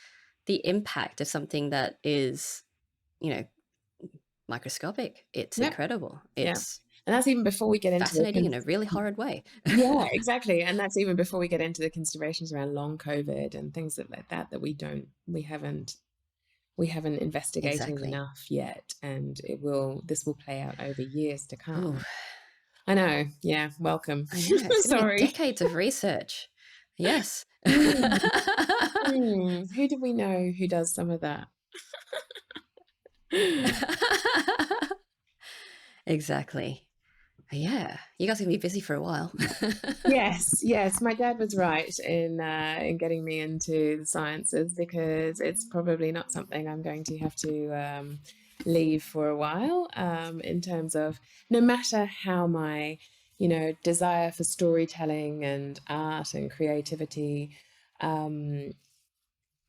the impact of something that is, you know, microscopic. It's Yep. incredible. Yeah. It's And that's even before we get into fascinating in a the really horrid way. yeah, exactly. And that's even before we get into the considerations around long COVID and things like that we haven't investigated Exactly. enough yet, and this will play out over years to Oh, come. I know. Yeah. Welcome. I know. It's going to be Sorry. decades of research. Yes. Hmm. Who do we know who does some of that? Exactly. Yeah. You guys are going to be busy for a while. Yes, yes. My dad was right in getting me into the sciences, because it's probably not something I'm going to have to leave for a while. In terms of, no matter how my desire for storytelling and art and creativity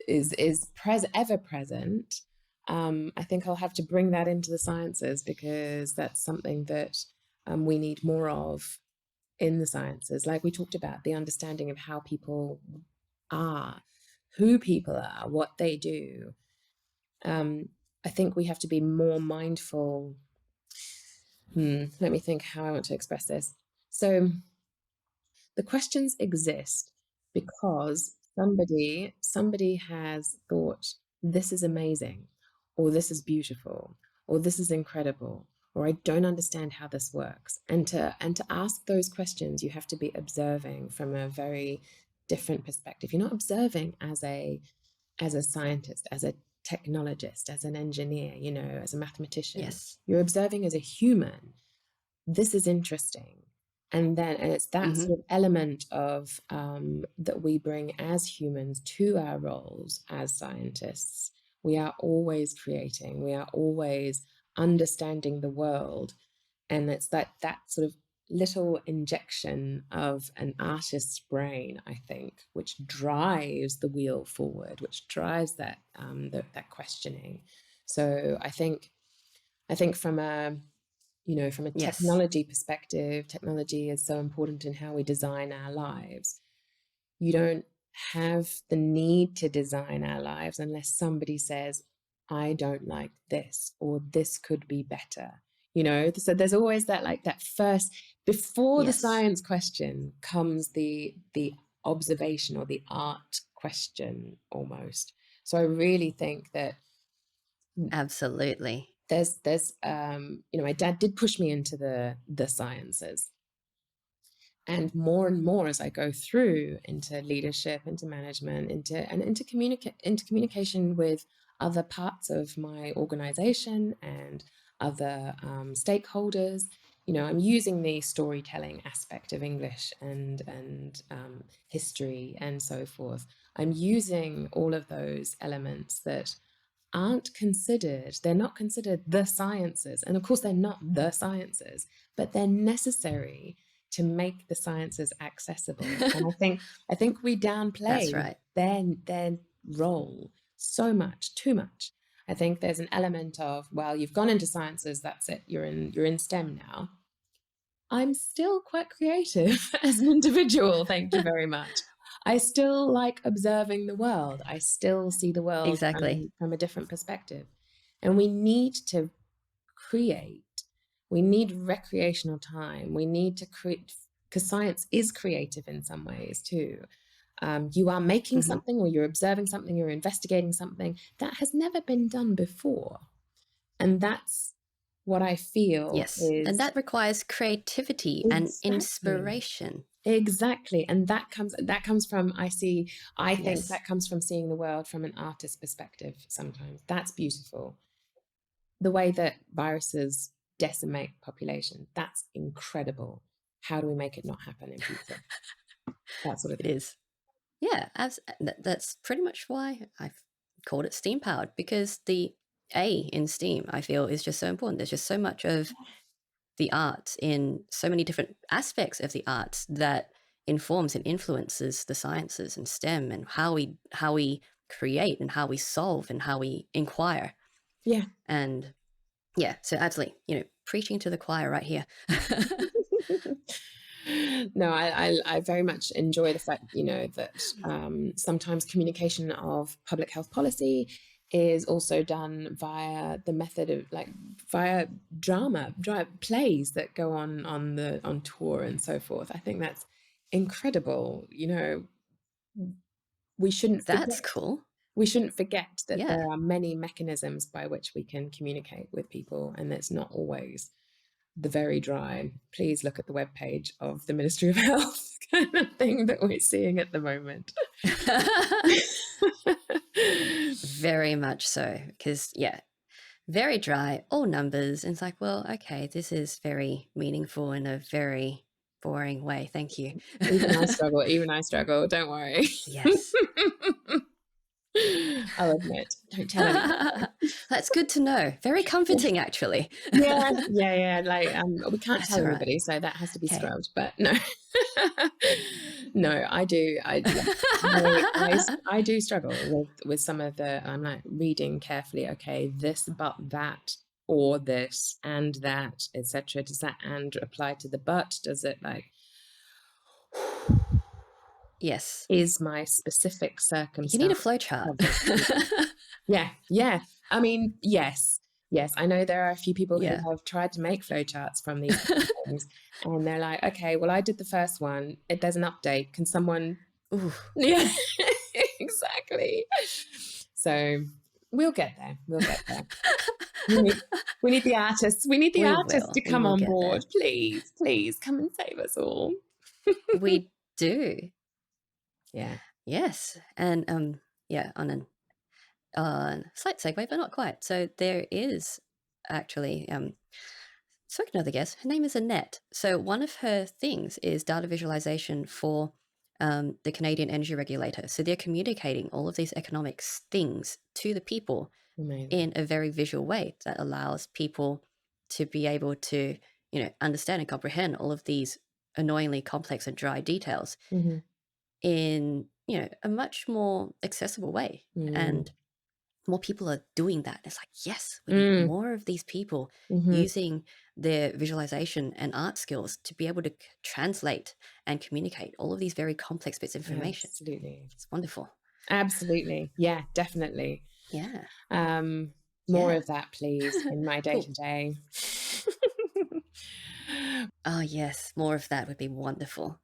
is ever present. I think I'll have to bring that into the sciences, because that's something that we need more of in the sciences. Like we talked about, the understanding of how people are, who people are, what they do. I think we have to be more mindful. Let me think how I want to express this. So the questions exist because somebody has thought, this is amazing, or this is beautiful, or this is incredible, or I don't understand how this works. And to ask those questions, you have to be observing from a very different perspective. You're not observing as a scientist, as a technologist, as an engineer, as a mathematician. Yes. You're observing as a human. This is interesting. And it's that Hmm. sort of element of that we bring as humans to our roles as scientists. We are always creating, we are always understanding the world. And it's that sort of little injection of an artist's brain, I think, which drives the wheel forward, which drives that questioning. So I think from a Yes. technology perspective, technology is so important in how we design our lives. You don't have the need to design our lives unless somebody says, I don't like this, or this could be better. So there's always that first, before the Yes. science question comes the observation or the art question almost. So I really think that Absolutely. there's my dad did push me into the sciences, and more as I go through into leadership, into management, into communication with other parts of my organization and other stakeholders. I'm using the storytelling aspect of English and history and so forth. I'm using all of those elements that aren't considered, they're not considered the sciences. And of course, they're not the sciences, but they're necessary to make the sciences accessible. And I think we That's downplay right. their role so much, too much. I think there's an element of, well, you've gone into sciences, that's it, you're in STEM now. I'm still quite creative as an individual, thank you very much. I still like observing the world. I still see the world Exactly. from a different perspective. And we need to create, we need recreational time. We need to create, because science is creative in some ways too. You are making Hmm. something, or you're observing something, you're investigating something that has never been done before. And that's what I feel Yes. And is that requires creativity and exactly. inspiration. Exactly. And that comes from, I think Yes, that comes from seeing the world from an artist's perspective sometimes. That's beautiful. The way that viruses decimate population, that's incredible. How do we make it not happen in future? That sort of it thing. is. Yeah, that's pretty much why I've called it steam powered, because the A in STEAM, I feel, is just so important. There's just so much of the arts in so many different aspects of the arts that informs and influences the sciences and STEM and how we create and how we solve and how we inquire. Yeah. And yeah, so absolutely, preaching to the choir right here. No, I very much enjoy the fact, that sometimes communication of public health policy is also done via the method of via drama plays that go on tour and so forth. I think that's incredible. We shouldn't That's forget cool. we shouldn't forget that Yeah. there are many mechanisms by which we can communicate with people, and it's not always the very dry, please look at the webpage of the Ministry of Health kind of thing that we're seeing at the moment. Very much so, because yeah, very dry, all numbers. And it's like, well, okay, this is very meaningful in a very boring way. Thank you. Even I struggle, don't worry. Yes. I'll admit, don't tell anyone. That's good to know. Very comforting, actually. Yeah. Like, we can't That's tell all right. everybody, so that has to be Okay. scrubbed. But no, no, I do. I do struggle with some of the. I'm like reading carefully. Okay, this, but that, or this and that, etc. Does that and apply to the but? Does it like? Yes. Is my specific You need a circumstance flow chart. covered? Yeah. I mean, yes. I know there are a few people who Yeah. have tried to make flowcharts from these things, and they're like, okay, well, I did the first one. There's an update. Can someone? Ooh, Yeah, exactly. So we'll get there. We need the artists. We need the we artists will. to We come will on get there. board. Please come and save us all. We do. Yeah. Yes. And yeah, on a slight segue, but not quite. So there is actually spoken to another guest. Her name is Annette. So one of her things is data visualization for the Canadian Energy Regulator. So they're communicating all of these economics things to the people Amazing. in a very visual way that allows people to be able to, understand and comprehend all of these annoyingly complex and dry details Mm-hmm. in, a much more accessible way. And more people are doing that. It's like, yes, we need more of these people Mm-hmm. using their visualization and art skills to be able to translate and communicate all of these very complex bits of information. Absolutely. It's wonderful. Absolutely. Yeah, definitely. Yeah. More Yeah. of that, please, in my day to Cool. day. Oh, yes. More of that would be wonderful.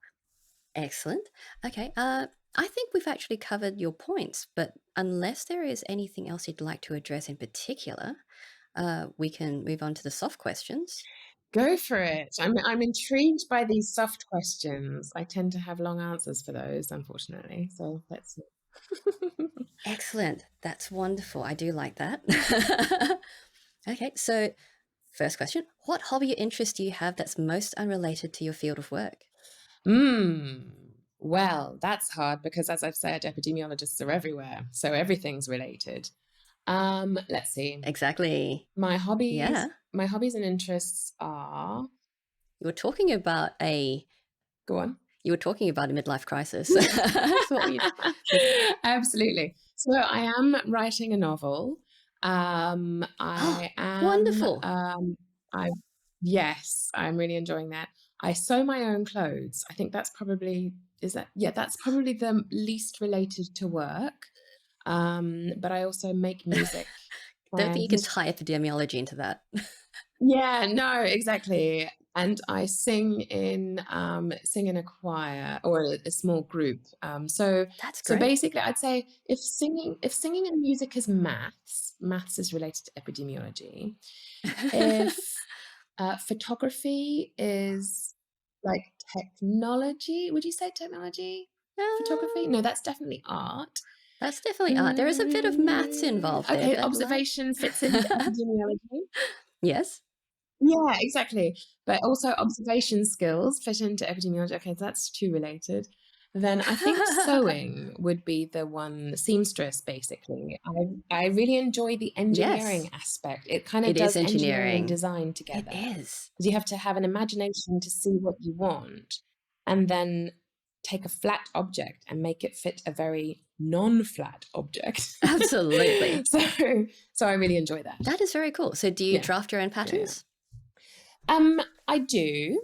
Excellent. Okay. I think we've actually covered your points, but unless there is anything else you'd like to address in particular, we can move on to the soft questions. Go for it. I'm intrigued by these soft questions. I tend to have long answers for those, unfortunately. So let's see. Excellent. That's wonderful. I do like that. Okay, so first question. What hobby or interest do you have that's most unrelated to your field of work? Well, that's hard because, as I've said, epidemiologists are everywhere. So everything's related. Let's see. Exactly. My Yeah. hobbies and interests are. You were talking about a Go on. midlife crisis. That's what we. Absolutely. So I am writing a novel. Oh, I am. wonderful. Yes, I'm really enjoying that. I sew my own clothes. I think that's probably that's probably the least related to work. But I also make music. Don't think And you can tie epidemiology into that. yeah, no, exactly. And I sing in a choir or a small group. That's So great. basically, I'd say if singing and music is maths is related to epidemiology. If photography is like technology. Would you say technology? Photography? No, that's definitely art. That's definitely art. There is a bit of maths involved there, Okay, but observation fits into epidemiology. yes. Yeah, exactly. But also observation skills fit into epidemiology. Okay, that's too related. Then I think sewing would be the one, seamstress, basically. I really enjoy the Yes, engineering aspect. It kind of it is does engineering and engineering. design It together is. because you have to have an imagination to see what you want and then take a flat object and make it fit a very non-flat object. Absolutely. So I really enjoy that. That is very cool. So do you Yeah. draft your own Yeah, yeah. patterns? I do.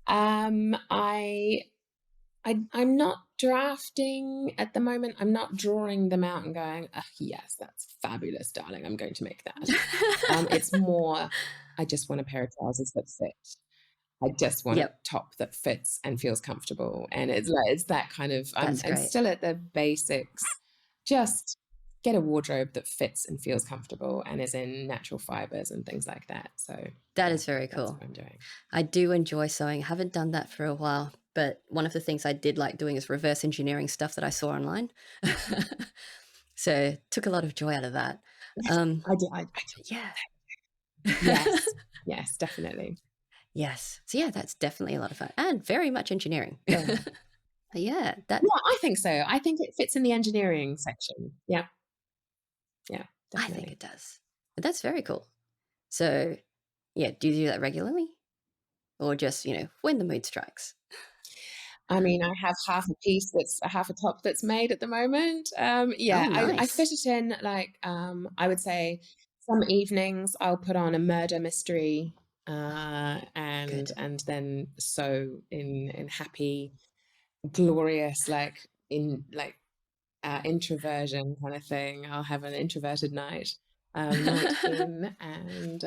I'm not drafting at the moment. I'm not drawing them out and going, oh, yes, that's fabulous, darling. I'm going to make that. It's more, I just want a pair of trousers that fit. I just want a Yep, top that fits and feels comfortable. And it's that kind of, that's I'm great. still at the basics. Just get a wardrobe that fits and feels comfortable and is in natural fibers and things like that. So That yeah, is very that's cool. what I'm doing. I do enjoy sewing. I haven't done that for a while, but one of the things I did like doing is reverse engineering stuff that I saw online. So took a lot of joy out of that. I do. Yeah. Yes. Yes, definitely. Yes. So yeah, that's definitely a lot of fun and very much engineering. Yeah. Yeah, that Yeah, I think so. I think it fits in the engineering section. Yeah. Yeah, I think definitely. it does. But that's very cool. So yeah, do you do that regularly? Or just, when the mood strikes? I mean, I have half a piece that's half a top that's made at the moment. Oh, Yeah, I fit nice. it in like I would say some evenings I'll put on a murder mystery Good. and then sew in happy, glorious introversion kind of thing. I'll have an introverted night in, and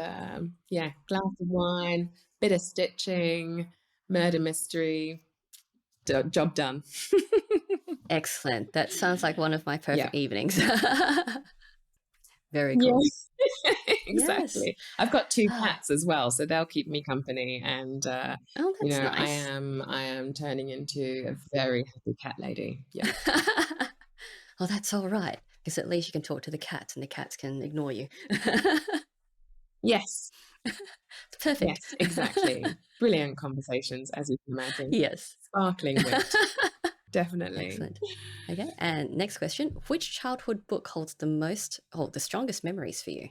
yeah, glass of wine, bit of stitching, murder mystery, job done. Excellent. That sounds like one of my Yeah. perfect evenings. Very Yeah, cool. Yes. exactly. I've got two Ah, cats as well, so they'll keep me company. And oh, that's I nice. am turning into a very happy cat lady. Yeah. Well, that's all right, because at least you can talk to the cats and the cats can ignore you. Yes. Perfect. Yes, exactly. Brilliant conversations, as you can imagine. Yes. Sparkling wit. Definitely. Excellent. Okay, and next question. Which childhood book holds the strongest memories for you?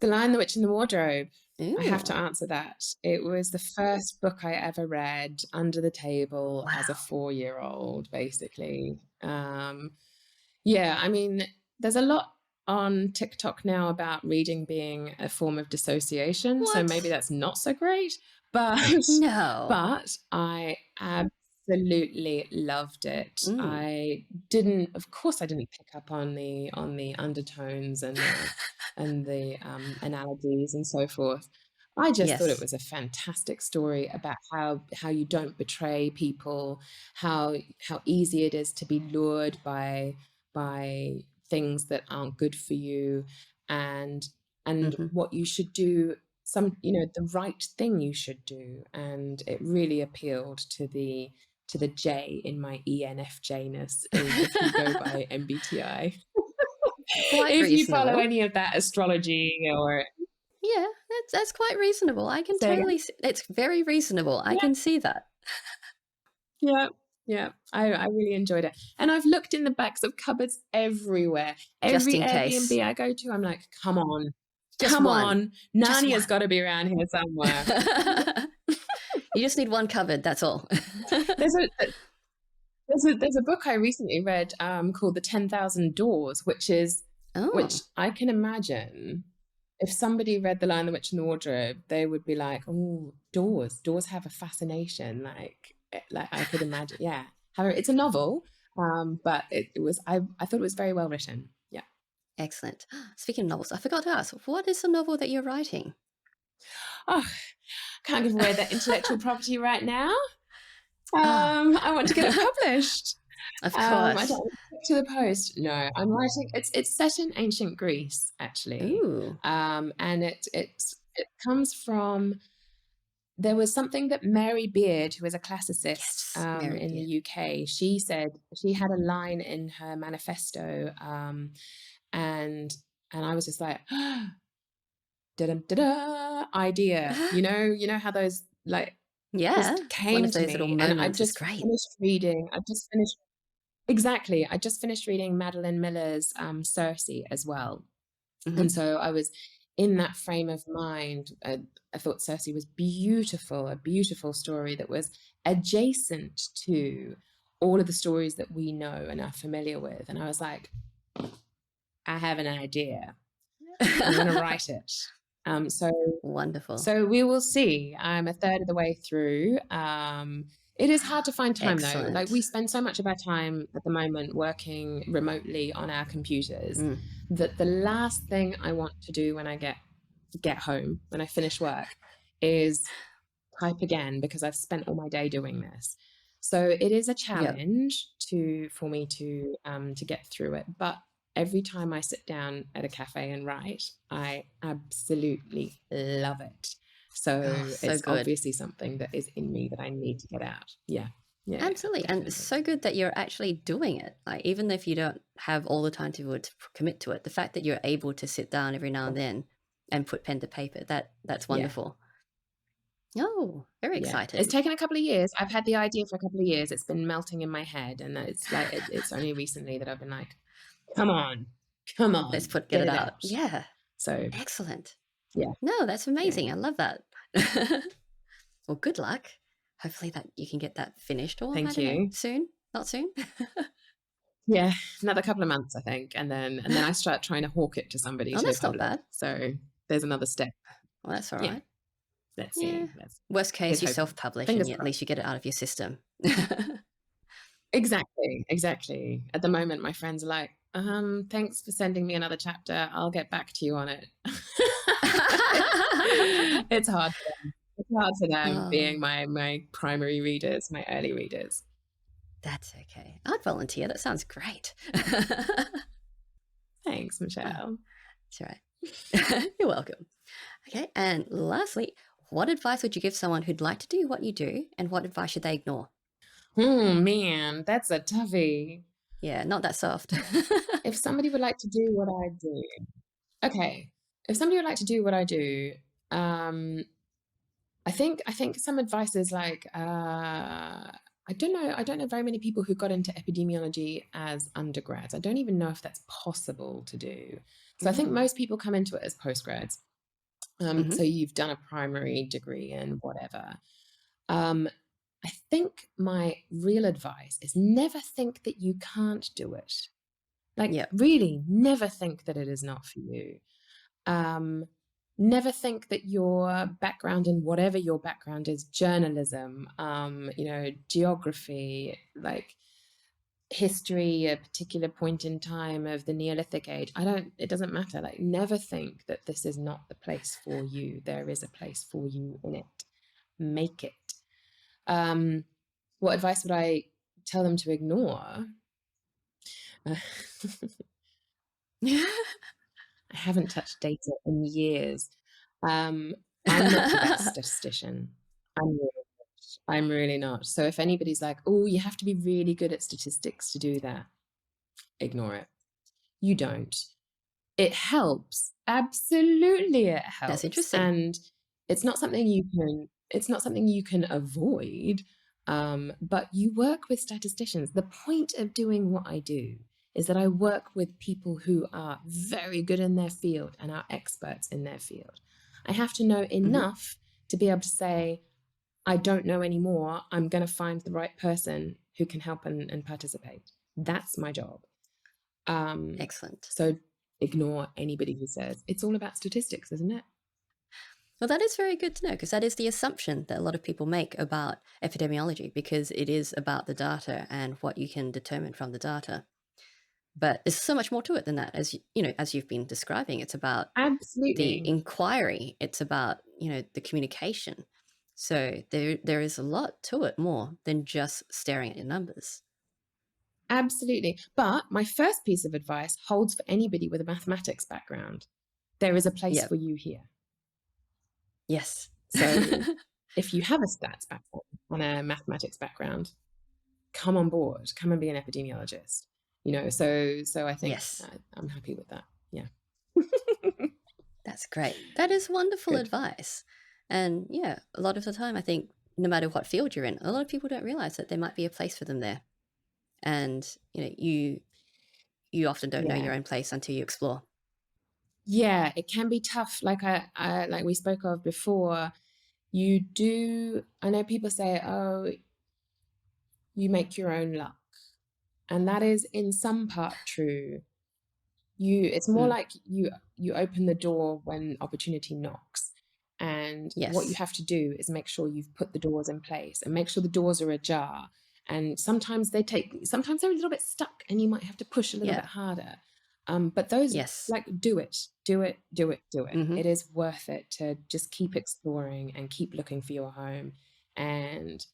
The Lion, the Witch, and the Wardrobe. I have to Ooh, answer that. It was the first book I ever read under the table as a wow. 4-year-old, basically. Yeah, I mean, there's a lot on TikTok now about reading being a form of dissociation, so maybe What? that's not so great, but No. I absolutely loved it. Mm. Of course, I didn't pick up on the undertones and the analogies and so forth. I just thought it Yes. was a fantastic story about how you don't betray people, how easy it is to be lured by things that aren't good for you, and Hmm. what you should do, the right thing you should do. And it really appealed to the J in my ENFJness, if you go by MBTI. Quite If you follow reasonable. any of that astrology or Yeah, that's quite reasonable. I can say again. totally see it's very reasonable. I Yeah, can see that. yeah, yeah. I really enjoyed it. And I've looked in the backs of cupboards everywhere. Just Every in case. Airbnb I go to, I'm like, come on, Just come one. on. Just Narnia's one. got to be around here somewhere. You just need one cupboard, that's all. There's a there's a book I recently read called The 10,000 Doors, which Oh, I can imagine if somebody read The Lion, the Witch, and the Wardrobe, they would be like, "Oh, doors! Doors have a fascination." Like I could imagine. Yeah, however, it's a novel, but I thought it was very well written. Yeah. excellent. Speaking of novels, I forgot to ask, what is the novel that you're writing? Oh, can't give away that intellectual property right now. Ah, I want to get it published. of I don't course. want to stick to the post. No, I'm writing. It's set in ancient Greece, actually, Ooh. and it comes from there was something that Mary Beard, who is a classicist Yes, Mary in the Beard. UK, she said, she had a line in her manifesto, and I was just like, da-da, idea. You know how those like Yeah, just one came of to those little me, and moments is great. I just finished exactly. I just finished reading Madeline Miller's Circe as well. Mhm. And so I was in that frame of mind. I thought Circe was beautiful, a beautiful story that was adjacent to all of the stories that we know and are familiar with. And I was like, I have an idea. I'm going to write it. So Wonderful. so we will see. I'm a third of the way through. It is hard to find time though. Like, we Excellent. spend so much of our time at the moment working remotely on our computers Mm. that the last thing I want to do when I get home, when I finish work, is type again, because I've spent all my day doing this. So it is a Yep. challenge for me to get through it. But every time I sit down at a cafe and write, I absolutely love it. Oh, So so it's good. obviously something that is in me that I need to get out. Yeah. Yeah, yeah, Absolutely. And it's definitely. so good that you're actually doing it. Like, even if you don't have all the time to commit to it, the fact that you're able to sit down every now and then and put pen to paper, that's Yeah. wonderful. Oh, very Yeah. It's excited. taken a couple of years. I've had the idea for a couple of years. It's been melting in my head. And it's like, it's only recently that I've been like, come on, Let's get get it it out. out. Yeah. So Excellent. yeah, No, that's yeah, amazing. yeah. I love that. Well, good luck. Hopefully that you can get that finished, or I Thank don't know, you. soon. Not soon. Yeah, another couple of months, I think, and then I start trying to hawk it to somebody Oh, to that's not publish. bad. So there's another step. Well, that's all Yeah, right. let's Yeah. see. Worst Here's case, you hoping. self-publish and Fingers at least crossed. you get it out of your system. Exactly, exactly. At the moment, my friends are like, thanks for sending me another chapter. I'll get back to you on it. It's hard for them. It's hard for them being Oh, my primary readers, my early readers. that's okay. I'd volunteer. That sounds great. Thanks, Oh, Michelle. that's all right. You're welcome. Okay, and lastly, what advice would you give someone who'd like to do what you do, and what advice should they ignore? Man, that's a toughie. Yeah, not that soft. If somebody would like to do what I do, okay. If somebody would like to do what I do, um, I think some advice is like, I don't know very many people who got into epidemiology as undergrads. I don't even know if that's possible to do. So I think Mm. most people come into it as postgrads. So Hmm. you've done a primary degree and whatever. Um, I think my real advice is never think that you can't do it. Like, Yep. really, never think that it is not for you. Um, Never think that your background, in whatever your background is, journalism, geography, like history, a particular point in time of the Neolithic age, it doesn't matter. Like, never think that this is not the place for you. There is a place for you in it. Make it. Um, what advice would I tell them to ignore? I haven't touched data in years. Um, I'm not the best statistician. I'm really not. I'm really not. So if anybody's like, oh, you have to be really good at statistics to do that, ignore it. You don't. It helps. Absolutely it That's helps. interesting. And it's not something you can avoid. But you work with statisticians. The point of doing what I do is that I work with people who are very good in their field and are experts in their field. I have to know Hmm. enough to be able to say, I don't know anymore. I'm going to find the right person who can help and participate. That's my job. Um, Excellent. so ignore anybody who says it's all about statistics, isn't it? Well, that is very good to know, because that is the assumption that a lot of people make about epidemiology, because it is about the data and what you can determine from the data. But there's so much more to it than that, as as you've been describing. It's about the Absolutely. inquiry. It's about the communication. So there is a lot to it, more than just staring at your numbers. Absolutely. But my first piece of advice holds for anybody with a mathematics background. There is a place Yep. for you here. Yes. So if you have a stats background and a mathematics background, come on board, come and be an epidemiologist. So I think Yes, I'm happy with that. Yeah. that's great. That is wonderful Good. advice. And yeah, a lot of the time, I think no matter what field you're in, a lot of people don't realize that there might be a place for them there. And you often don't know Yeah. your own place until you explore. Yeah, it can be tough. Like we spoke of before, I know people say, oh, you make your own luck. And that is in some part true. It's more Mm, like you open the door when opportunity knocks. And what you yes. have to do is make sure you've put the doors in place and make sure the doors are ajar. And sometimes they're a little bit stuck and you might have to push a little Yeah. bit harder. But those, Yes. like, do it, do it, do it, do it. Mm-hmm. It is worth it to just keep exploring and keep looking for your home. And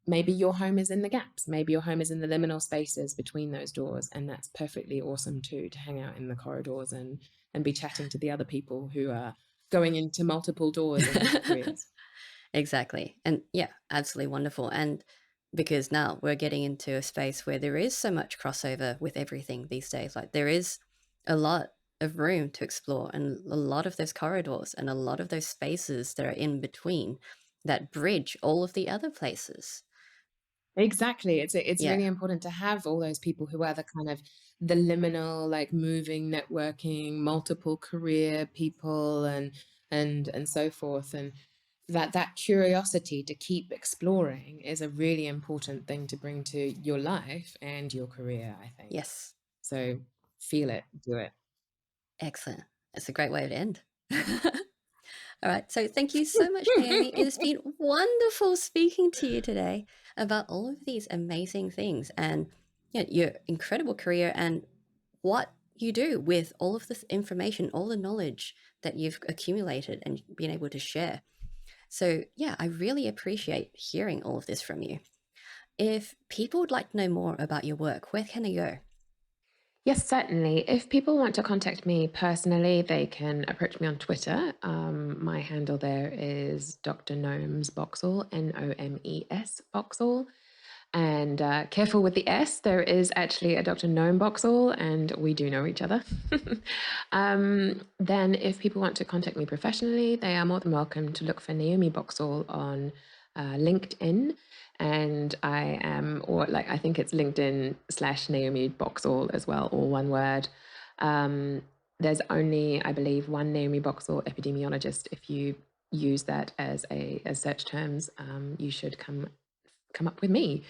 maybe your home is in the gaps. Maybe your home is in the liminal spaces between those doors. And that's perfectly awesome too, to hang out in the corridors and be chatting to the other people who are going into multiple doors in their careers. Exactly. And yeah, absolutely wonderful. And because now we're getting into a space where there is so much crossover with everything these days. Like there is a lot of room to explore and a lot of those corridors and a lot of those spaces that are in between that bridge all of the other places. Exactly. It's Yeah. really important to have all those people who are the liminal, like, moving, networking, multiple career people and so forth. And that curiosity to keep exploring is a really important thing to bring to your life and your career, I think. Yes. So feel it, do it. Excellent. That's a great way to end. All right. So thank you so much, Naomi. It has been wonderful speaking to you today about all of these amazing things and your incredible career and what you do with all of this information, all the knowledge that you've accumulated and been able to share. So, yeah, I really appreciate hearing all of this from you. If people would like to know more about your work, where can they go? Yes, certainly. If people want to contact me personally, they can approach me on Twitter. My handle there is Dr. Gnomes Boxall, Nomes Boxall. And careful with the S, there is actually a Dr. Gnome Boxall, and we do know each other. Then, if people want to contact me professionally, they are more than welcome to look for Naomi Boxall on LinkedIn. And I think it's LinkedIn/Naomi Boxall as well, all one word. There's only, I believe, one Naomi Boxall epidemiologist. If you use that as search terms, you should come up with me.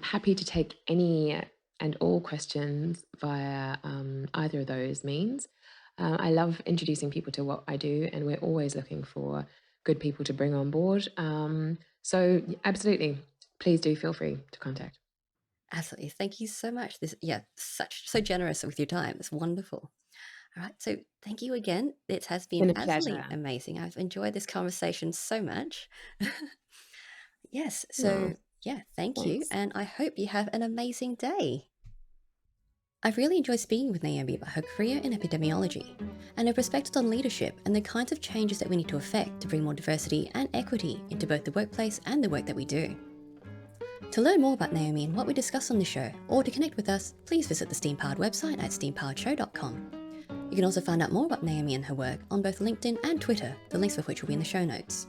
Happy to take any and all questions via either of those means. I love introducing people to what I do, and we're always looking for good people to bring on board. So absolutely, please do feel free to contact. Absolutely. Thank you so much. So generous with your time. It's wonderful. All right. So thank you again. It has It's been been a absolutely pleasure. amazing. I've enjoyed this conversation so much. Yes. Oh, So, yeah, thank you. thanks. And I hope you have an amazing day. I've really enjoyed speaking with Naomi about her career in epidemiology and her perspectives on leadership and the kinds of changes that we need to effect to bring more diversity and equity into both the workplace and the work that we do. To learn more about Naomi and what we discuss on the show, or to connect with us, please visit the Steampowered website at steampoweredshow.com. You can also find out more about Naomi and her work on both LinkedIn and Twitter, the links of which will be in the show notes.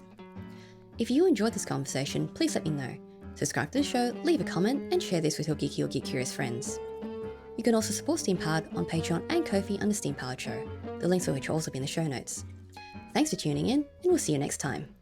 If you enjoyed this conversation, please let me know. Subscribe to the show, leave a comment, and share this with your geeky or geek curious friends. You can also support Steam Powered on Patreon and Ko-fi under Steam Powered Show, the links of which will also be in the show notes. Thanks for tuning in, and we'll see you next time.